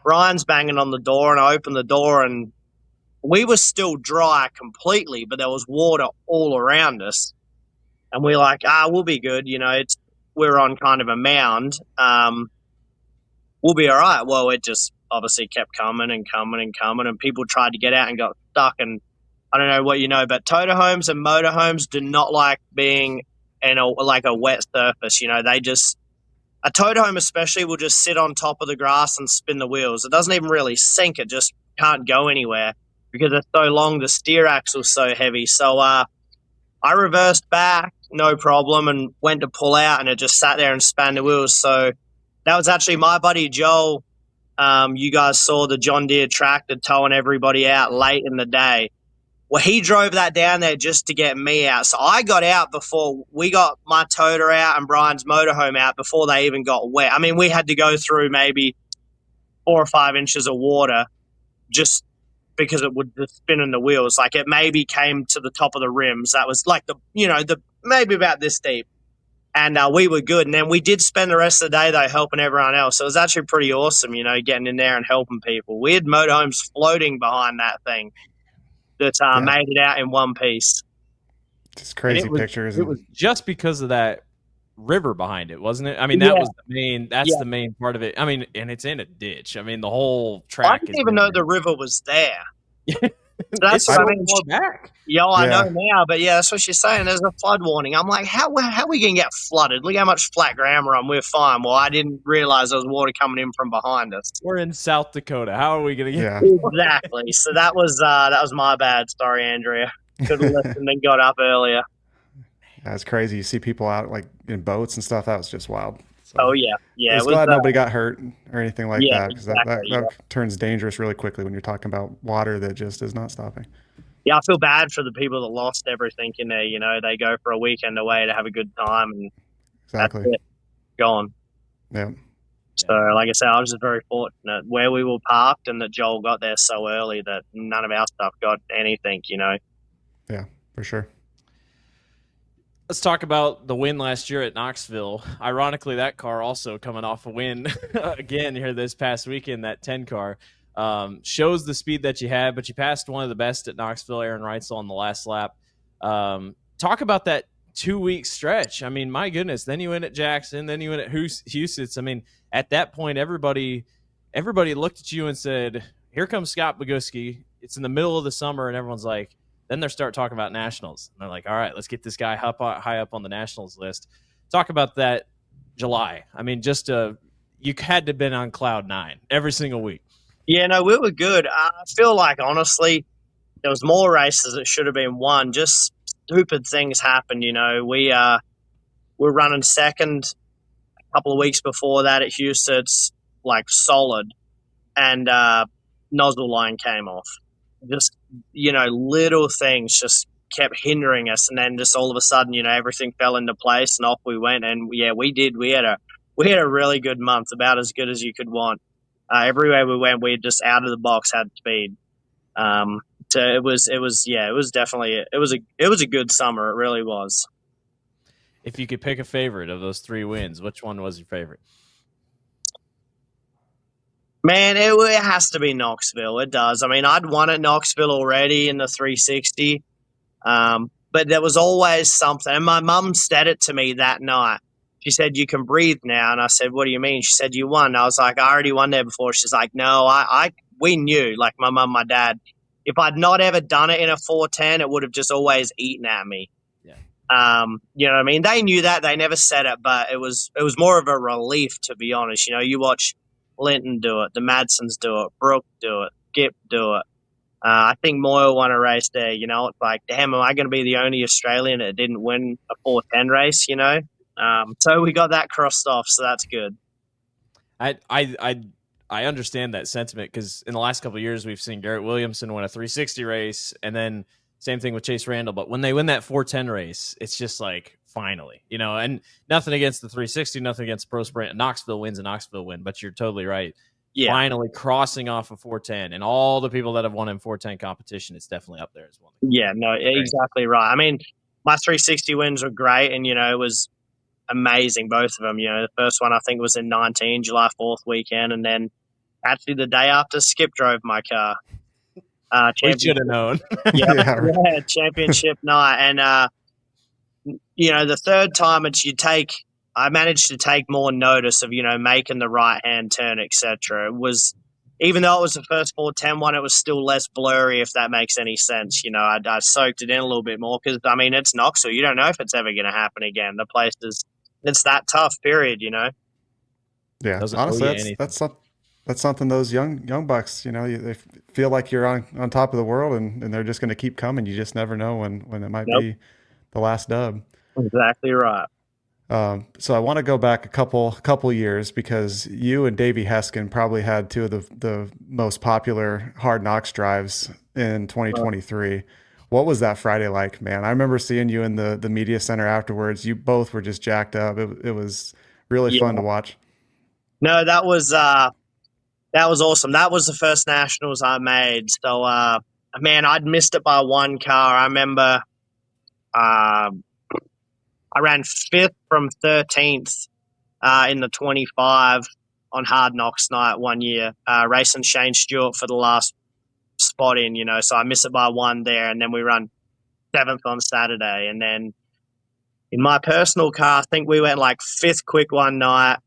S4: Ryan's banging on the door, and I opened the door, and we were still dry completely, but there was water all around us. And we're like, we'll be good. We're on kind of a mound. We'll be all right. Well, it just obviously kept coming and coming and coming, and people tried to get out and got stuck. And I don't know what you know, but motorhomes and motorhomes do not like being in a wet surface. A motorhome especially will just sit on top of the grass and spin the wheels. It doesn't even really sink. It just can't go anywhere because it's so long. The steer axle's so heavy. So I reversed back, no problem, and went to pull out, and it just sat there and span the wheels. So that was actually my buddy Joel. You guys saw the John Deere tractor towing everybody out late in the day. Well, he drove that down there just to get me out. So I got out before we got my toter out and Brian's motorhome out before they even got wet. I mean, we had to go through maybe 4 or 5 inches of water just because it would spin in the wheels. Like, it maybe came to the top of the rims. That was like maybe about this deep. And we were good. And then we did spend the rest of the day, though, helping everyone else. So it was actually pretty awesome, getting in there and helping people. We had motorhomes floating behind that thing that made it out in one piece.
S1: Just crazy pictures.
S3: It was just because of that river behind it, wasn't it? I mean, that was the main. That's the main part of it. I mean, and it's in a ditch. I mean, the whole track.
S4: I didn't even know the river was there. So that's
S3: what
S4: I mean.
S3: Back.
S4: I know now, but that's what she's saying. There's a flood warning. I'm like, how are we gonna get flooded? Look how much flat ground we're on. We're fine. Well, I didn't realize there was water coming in from behind us.
S3: We're in South Dakota. How are we gonna get?
S4: Exactly. So that was my bad. Sorry, Andrea. Could have listened and got up earlier.
S1: That's crazy. You see people out like in boats and stuff. That was just wild. So,
S4: oh yeah.
S1: I was glad nobody got hurt or anything like that, because that turns dangerous really quickly when you're talking about water that just is not stopping.
S4: Yeah, I feel bad for the people that lost everything in there. They go for a weekend away to have a good time, and that's it. Gone.
S1: Yeah.
S4: So, like I said, I was just very fortunate where we were parked, and that Joel got there so early that none of our stuff got anything.
S1: Yeah, for sure.
S3: Let's talk about the win last year at Knoxville. Ironically, that car also coming off a win again here this past weekend, that 10 car. Shows the speed that you had, but you passed one of the best at Knoxville, Aaron Reitzel, on the last lap. Talk about that 2-week stretch. I mean, my goodness. Then you win at Jackson, then you win at Huset's. I mean, at that point, everybody looked at you and said, here comes Scott Bogucki. It's in the middle of the summer, and everyone's like, then they start talking about nationals. And they're like, all right, let's get this guy high up on the nationals list. Talk about that July. I mean, you had to have been on cloud 9 every single week.
S4: Yeah, no, we were good. I feel like, honestly, there was more races that should have been won. Just stupid things happened, We were running second a couple of weeks before that at Huset's, like solid, and nozzle line came off. Just, little things just kept hindering us, and then just all of a sudden, everything fell into place, and off we went. And we did. We had a really good month, about as good as you could want. Everywhere we went, we just out of the box had speed. So it was definitely it was a good summer. It really was.
S3: If you could pick a favorite of those 3 wins, which one was your favorite?
S4: Man, it has to be Knoxville. It does. I mean, I'd won at Knoxville already in the 360, but there was always something. And my mum said it to me that night. She said, you can breathe now. And I said, what do you mean? She said, you won. I was like, I already won there before. She's like, no, we knew, like my mum, my dad, if I'd not ever done it in a 410, it would have just always eaten at me.
S3: Yeah.
S4: You know what I mean? They knew that. They never said it, but it was more of a relief, to be honest. You watch Linton do it, the Madsons do it, Brooke do it, Gip do it. I think Moyle won a race there. It's like, damn, am I going to be the only Australian that didn't win a 410 race? So we got that crossed off, so that's good.
S3: I understand that sentiment, because in the last couple of years we've seen Garrett Williamson win a 360 race, and then same thing with Chase Randall. But when they win that 410 race, it's just like, finally, and nothing against the 360, nothing against Pro Sprint. Knoxville wins a Knoxville win, but you're totally right. Yeah. Finally crossing off a 410, and all the people that have won in 410 competition, it's definitely up there as well.
S4: Yeah, no, exactly right. I mean, my 360 wins were great, and it was amazing, both of them. The first one I think was in 19, July 4th weekend, and then actually the day after Skip drove my car.
S3: We should have known.
S4: yeah, championship night. And the third time I managed to take more notice of, making the right-hand turn, etc. It was, even though it was the first 410 one, it was still less blurry, if that makes any sense. I soaked it in a little bit more, because, I mean, it's Knoxville. You don't know if it's ever going to happen again. The place it's that tough, period,
S1: Yeah, honestly, that's something those young bucks, they feel like you're on top of the world, and they're just going to keep coming. You just never know when it might be the last dub.
S4: Exactly right.
S1: So I want to go back a couple years, because you and Davey Heskin probably had 2 of the most popular Hard Knocks drives in 2023. What was that Friday like, man? I remember seeing you in the media center afterwards. You both were just jacked up. It was really fun to watch.
S4: No, that was awesome. That was the first nationals I made. So, man, I'd missed it by 1 car. I remember, I ran 5th from 13th in the 25 on Hard Knocks night one year, racing Shane Stewart for the last spot in, so I miss it by 1 there, and then we run 7th on Saturday. And then in my personal car, I think we went like 5th quick one night,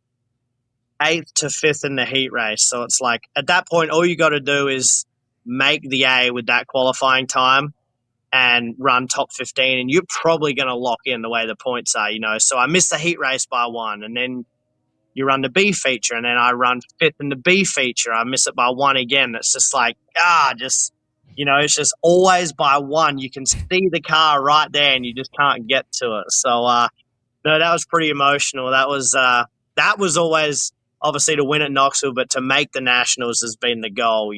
S4: 8th to 5th in the heat race. So it's like at that point, all you got to do is make the A with that qualifying time and run top 15, and you're probably going to lock in the way the points are, So I missed the heat race by 1, and then you run the B feature, and then I run 5th in the B feature. I miss it by 1 again. It's just like, it's just always by 1. You can see the car right there, and you just can't get to it. So, no, that was pretty emotional. That was always obviously to win at Knoxville, but to make the Nationals has been the goal,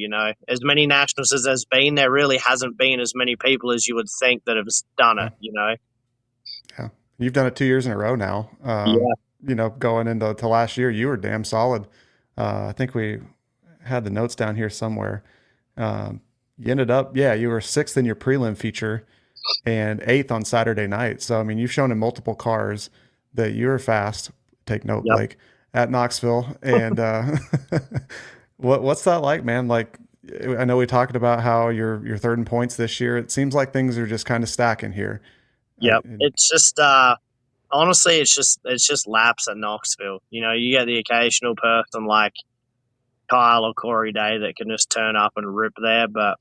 S4: As many Nationals as there's been, there really hasn't been as many people as you would think that have done it,
S1: Yeah. You've done it 2 years in a row now. Going into last year, you were damn solid. I think we had the notes down here somewhere. You ended up, you were 6th in your prelim feature and 8th on Saturday night. So, I mean, you've shown in multiple cars that you were fast. Take note, Blake, at Knoxville. And what's that like, man? Like, I know we talked about how you're 3rd in points this year. It seems like things are just kind of stacking here.
S4: Yep. It's just, honestly, it's just laps at Knoxville. You get the occasional person like Kyle or Corey Day that can just turn up and rip there. But,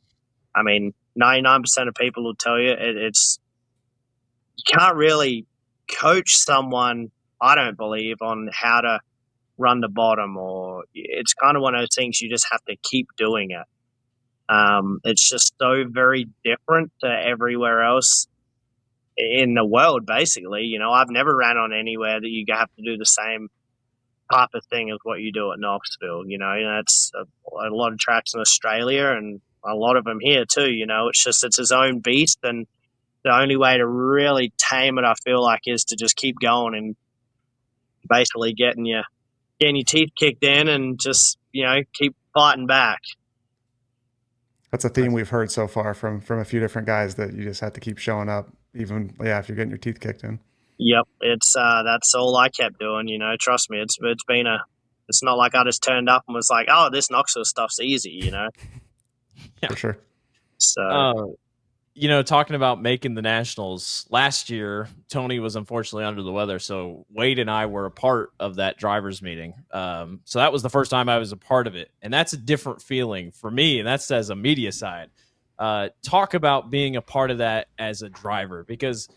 S4: I mean, 99% of people will tell you it's you can't really coach someone, I don't believe, on how to run the bottom, or it's kind of one of those things you just have to keep doing it. It's just so very different to everywhere else in the world, basically. I've never ran on anywhere that you have to do the same type of thing as what you do at Knoxville. It's a lot of tracks in Australia and a lot of them here too. It's his own beast, and the only way to really tame it, I feel like, is to just keep going and basically getting your teeth kicked in and just keep fighting back.
S1: That's a theme we've heard so far from a few different guys, that you just have to keep showing up, even if you're getting your teeth kicked in.
S4: Yep, it's that's all I kept doing. Trust me, it's not like I just turned up and was like, oh, this Knoxville stuff's easy.
S3: Yeah.
S1: For sure.
S4: So,
S3: talking about making the Nationals last year, Tony was unfortunately under the weather, so Wade and I were a part of that drivers meeting. So that was the first time I was a part of it, and that's a different feeling for me, and that's as a media side. Talk about being a part of that as a driver, because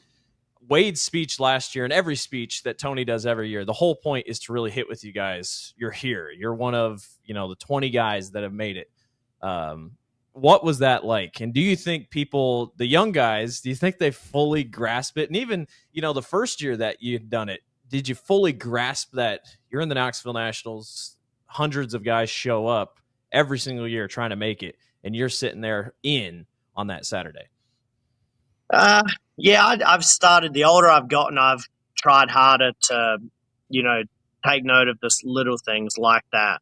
S3: Wade's speech last year, and every speech that Tony does every year, the whole point is to really hit with you guys. You're here. You're one of the 20 guys that have made it. What was that like? And do you think people, the young guys, do you think they fully grasp it? And even, the first year that you'd done it, did you fully grasp that you're in the Knoxville Nationals, hundreds of guys show up every single year trying to make it, and you're sitting there on that Saturday?
S4: I've started, the older I've gotten, I've tried harder to, take note of this little things like that.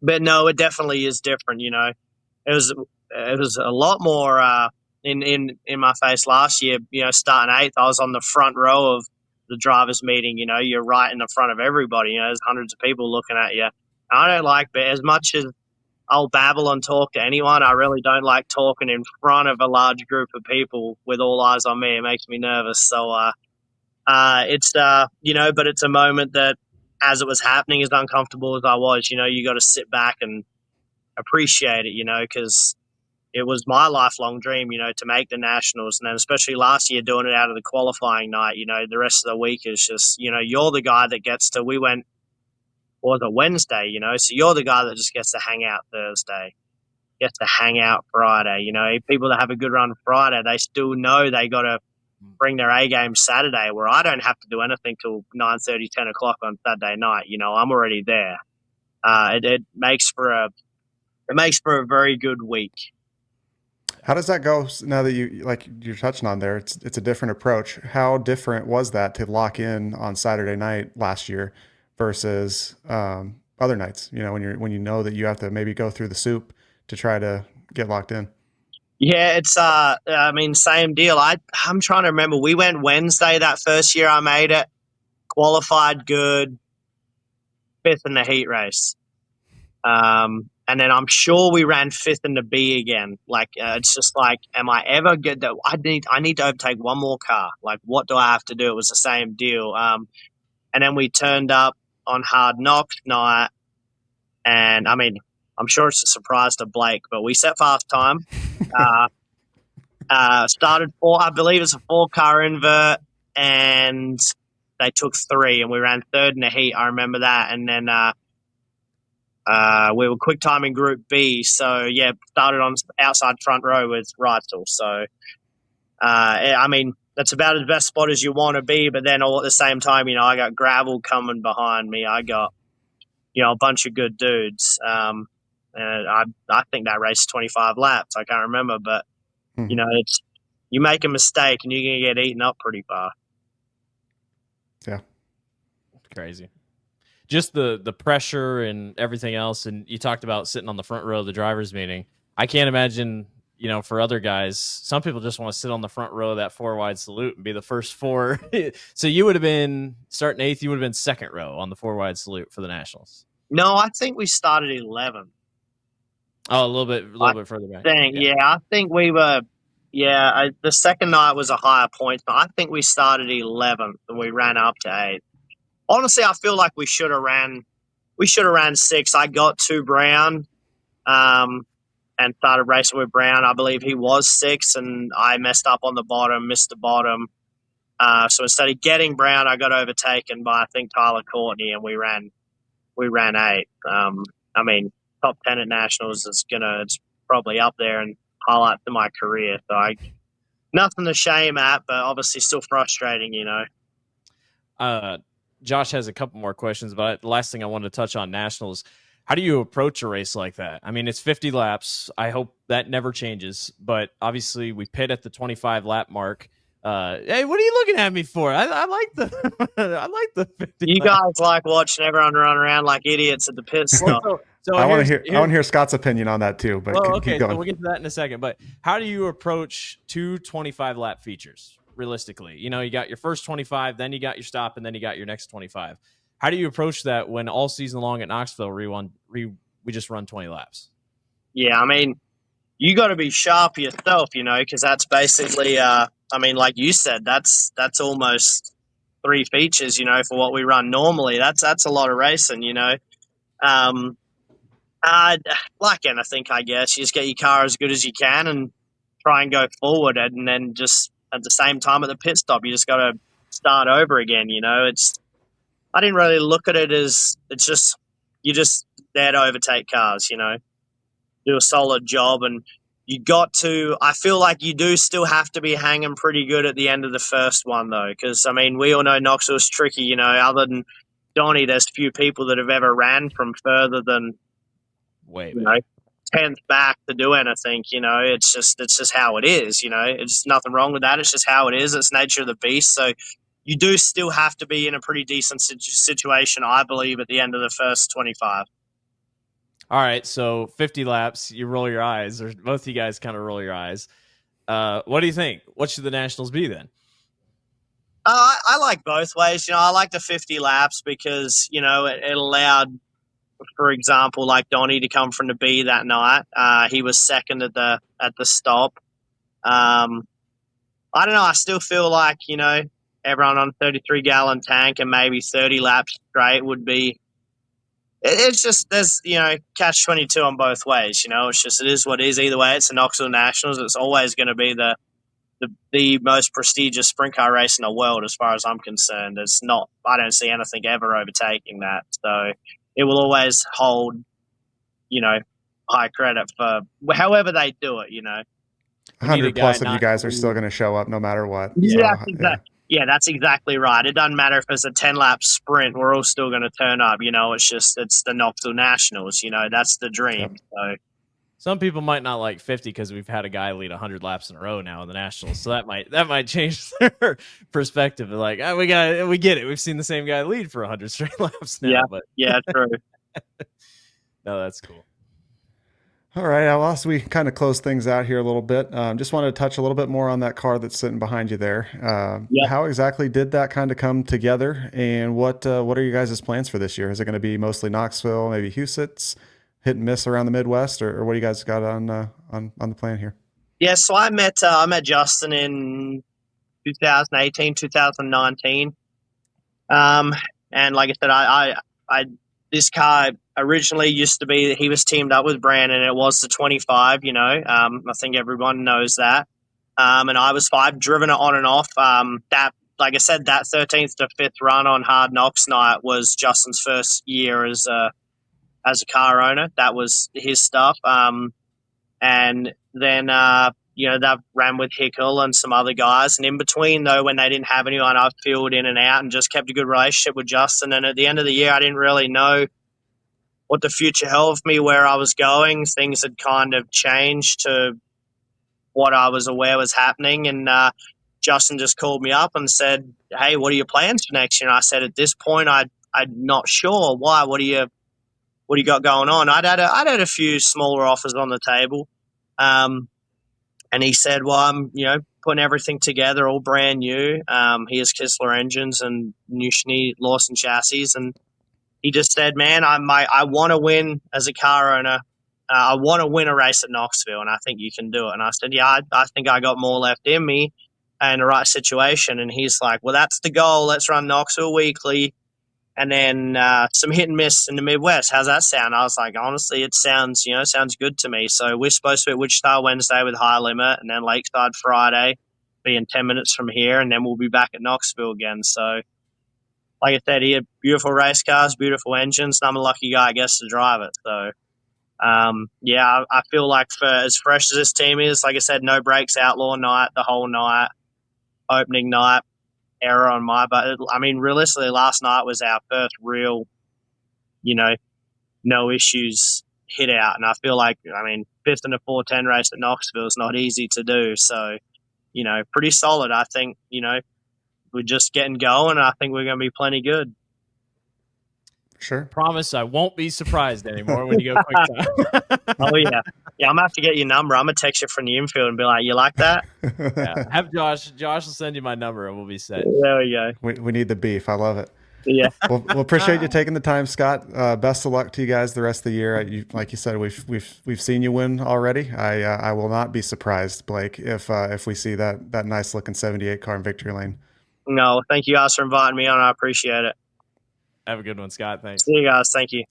S4: But no, it definitely is different. It was a lot more in my face last year. Starting 8th, I was on the front row of the drivers' meeting. You're right in the front of everybody. There's hundreds of people looking at you. I don't like, but as much as I'll babble and talk to anyone, I really don't like talking in front of a large group of people with all eyes on me. It makes me nervous. So it's but it's a moment that, as it was happening, as uncomfortable as I was, you got to sit back and appreciate it, because it was my lifelong dream, to make the Nationals. And then especially last year, doing it out of the qualifying night, the rest of the week is just, you're the guy that gets to, we went, or the Wednesday, so you're the guy that just gets to hang out Thursday, gets to hang out Friday. People that have a good run Friday, they still know they got to bring their A game Saturday, where I don't have to do anything till 9:30, 10 o'clock on Saturday night. I'm already there. It makes for a very good week.
S1: How does that go now that you're touching on there? It's a different approach. How different was that to lock in on Saturday night last year versus other nights? When you know that you have to maybe go through the soup to try to get locked in.
S4: Yeah, it's I mean, same deal. I'm trying to remember. We went Wednesday that first year I made it, qualified good, 5th in the heat race. And then I'm sure we ran 5th in the B again. Like, it's just like, am I ever good? I need to overtake one more car. Like, what do I have to do? It was the same deal. And then we turned up on Hard Knocks night, and I mean, I'm sure it's a surprise to Blake, but we set fast time. Started I believe it's a 4-car invert, and they took 3, and we ran 3rd in the heat. I remember that, and then we were quick time in Group B, so yeah, started on outside front row with Reitzel. So, I mean, that's about as best spot as you want to be, but then all at the same time, I got gravel coming behind me. I got, a bunch of good dudes. And I think that race 25 laps. I can't remember, but, it's, you make a mistake and you're going to get eaten up pretty far.
S1: Yeah.
S3: Crazy. Just the pressure and everything else. And you talked about sitting on the front row of the driver's meeting. I can't imagine, for other guys, some people just want to sit on the front row of that 4-wide salute and be the first 4. So you would have been starting 8th. You would have been 2nd row on the 4-wide salute for the Nationals.
S4: No, I think we started 11th.
S3: Oh, a little bit further back.
S4: I think we were. Yeah, the second night was a higher point, but I think we started 11th and we ran up to 8th. Honestly, I feel like we should have ran 6. I got to Brown, and started racing with Brown. I believe he was 6, and I messed up on the bottom, missed the bottom. So instead of getting Brown, I got overtaken by, I think, Tyler Courtney, and we ran 8. I mean, top 10 at Nationals it's probably up there and highlights of my career. So nothing to shame at, but obviously still frustrating,
S3: Josh has a couple more questions, but the last thing I wanted to touch on Nationals, how do you approach a race like that? I mean, it's 50 laps. I hope that never changes, but obviously we pit at the 25 lap mark. Hey, what are you looking at me for? I like the I like the 50.
S4: You guys like watching everyone run around like idiots at the pit stop.
S1: So I want to hear Scott's opinion on that too. But
S3: okay, so we'll get to that in a second. But how do you approach 2 25 lap features? Realistically, you got your first 25, then you got your stop, and then you got your next 25. How do you approach that when all season long at Knoxville we just run 20 laps?
S4: Yeah, I mean, you got to be sharp yourself, because that's basically, I mean, like you said, that's almost 3 features, for what we run normally. That's a lot of racing, like anything, I guess, you just get your car as good as you can and try and go forward, and then just at the same time at the pit stop, you just got to start over again. I didn't really look at it as you're just there to overtake cars. Do a solid job, and I feel like you do still have to be hanging pretty good at the end of the first one though, because I mean we all know Knoxville's tricky. Other than Donnie, there's few people that have ever ran from further than 10th back to do anything. It's just how it is. It's nothing wrong with that. It's just how it is. It's nature of the beast. So you do still have to be in a pretty decent situation, I believe, at the end of the first 25.
S3: All right, so 50 laps, you roll your eyes, or both of you guys kind of roll your eyes. What do you think? What should the Nationals be then?
S4: I like both ways. I like the 50 laps because, it allowed, for example, like Donnie to come from the B that night. He was second at the stop. I don't know. I still feel like, everyone on 33-gallon tank and maybe 30 laps straight would be. It's just there's catch 22 on both ways. It's just it is what it is. Either way, it's the Knoxville Nationals. It's always going to be the most prestigious sprint car race in the world, as far as I'm concerned. It's not. I don't see anything ever overtaking that. So it will always hold, high credit for however they do it.
S1: 100 plus of you guys are still going to show up no matter what.
S4: Yeah, so, exactly. Yeah, that's exactly right. It doesn't matter if it's a 10-lap sprint; we're all still going to turn up. It's the Knoxville Nationals. That's the dream. Yep. So.
S3: Some people might not like 50 because we've had a guy lead 100 laps in a row now in the Nationals, so that might change their perspective. They're like, we get it. We've seen the same guy lead for 100 straight laps now.
S4: Yeah, true.
S3: No, that's cool.
S1: All right, well, as we kind of close things out here a little bit, just wanted to touch a little bit more on that car that's sitting behind you there.
S4: Yep.
S1: How exactly did that kind of come together, and what are you guys' plans for this year? Is it going to be mostly Knoxville, maybe Huset's, hit and miss around the Midwest, or what do you guys got on the plan here?
S4: Yeah, so I met Justin in 2018, 2019. And like I said, I this car originally used to be, he was teamed up with Brandon. It was the 25, I think everyone knows that. And I've driven it on and off. That, like I said, that 13th to 5th run on Hard Knocks night was Justin's first year as a car owner. That was his stuff. And then, that ran with Hickle and some other guys. And in between, though, when they didn't have anyone, I filled in and out and just kept a good relationship with Justin. And at the end of the year, I didn't really know what the future held for me, where I was going. Things had kind of changed to what I was aware was happening. And Justin just called me up and said, "Hey, what are your plans for next year?" And I said, "At this point, I'm not sure. Why? What do you got going on?" I'd had a few smaller offers on the table. And he said, "Well, I'm, putting everything together, all brand new. He has Kistler engines and Newshiny Lawson chassis." And he just said, "Man, I want to win as a car owner. I want to win a race at Knoxville, and I think you can do it." And I said, "Yeah, I think I got more left in me and the right situation." And he's like, "Well, that's the goal. Let's run Knoxville weekly. And then some hit and miss in the Midwest. How's that sound?" I was like, honestly, it sounds good to me. So we're supposed to be at Wichita Wednesday with High Limit, and then Lakeside Friday, being 10 minutes from here, and then we'll be back at Knoxville again. So, like I said, he had beautiful race cars, beautiful engines, and I'm a lucky guy, I guess, to drive it. So, I feel like for as fresh as this team is, like I said, no brakes, outlaw night, the whole night, opening night. Error on my, but I mean, realistically, last night was our first real, no issues hit out, and I feel like, fifth in a 410 race at Knoxville is not easy to do. So, pretty solid. I think, we're just getting going. I think we're going to be plenty good.
S1: Sure.
S3: Promise I won't be surprised anymore when you go quick time.
S4: Oh yeah. Yeah, I'm gonna have to get your number. I'm gonna text you from the infield and be like, "You like that?"
S3: Yeah. Have Josh will send you my number and we'll be set.
S4: There we go.
S1: We need the beef. I love it.
S4: Yeah.
S1: Well, appreciate you taking the time, Scott. Best of luck to you guys the rest of the year. Like you said, we've seen you win already. I will not be surprised, Blake, if we see that nice looking 78 car in victory lane.
S4: No, thank you guys for inviting me on. I appreciate it.
S3: Have a good one, Scott. Thanks.
S4: See you guys. Thank you.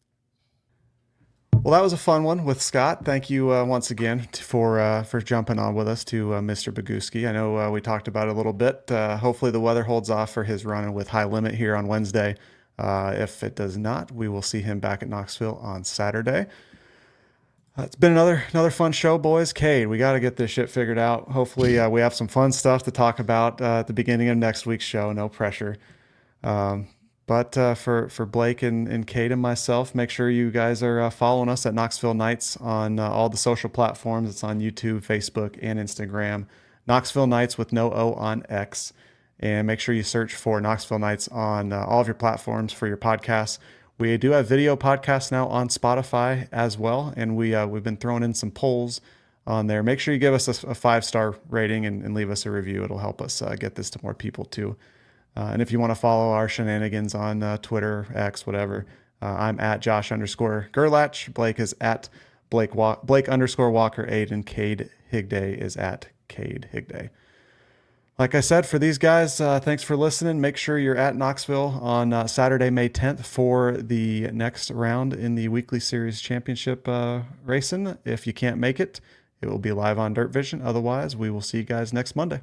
S1: Well, that was a fun one with Scott. Thank you once again for jumping on with us to Mr. Bogucki. I know we talked about it a little bit. Hopefully the weather holds off for his run with High Limit here on Wednesday. If it does not, we will see him back at Knoxville on Saturday. It's been another fun show, boys. Kade, we got to get this shit figured out. Hopefully we have some fun stuff to talk about at the beginning of next week's show. No pressure. But for Blake and Kade and myself, make sure you guys are following us at Knoxville Nights on all the social platforms. It's on YouTube, Facebook, and Instagram. Knoxville Nights with no O on X. And make sure you search for Knoxville Nights on all of your platforms for your podcasts. We do have video podcasts now on Spotify as well, and we've been throwing in some polls on there. Make sure you give us a 5-star rating and leave us a review. It'll help us get this to more people too. And if you want to follow our shenanigans on Twitter, X, whatever, I'm at Josh_Gerlach. Blake is at Blake_Walker8, and Kade Higday is at Kade Higday. Like I said, for these guys, thanks for listening. Make sure you're at Knoxville on Saturday, May 10th for the next round in the Weekly Series Championship racing. If you can't make it, it will be live on Dirt Vision. Otherwise, we will see you guys next Monday.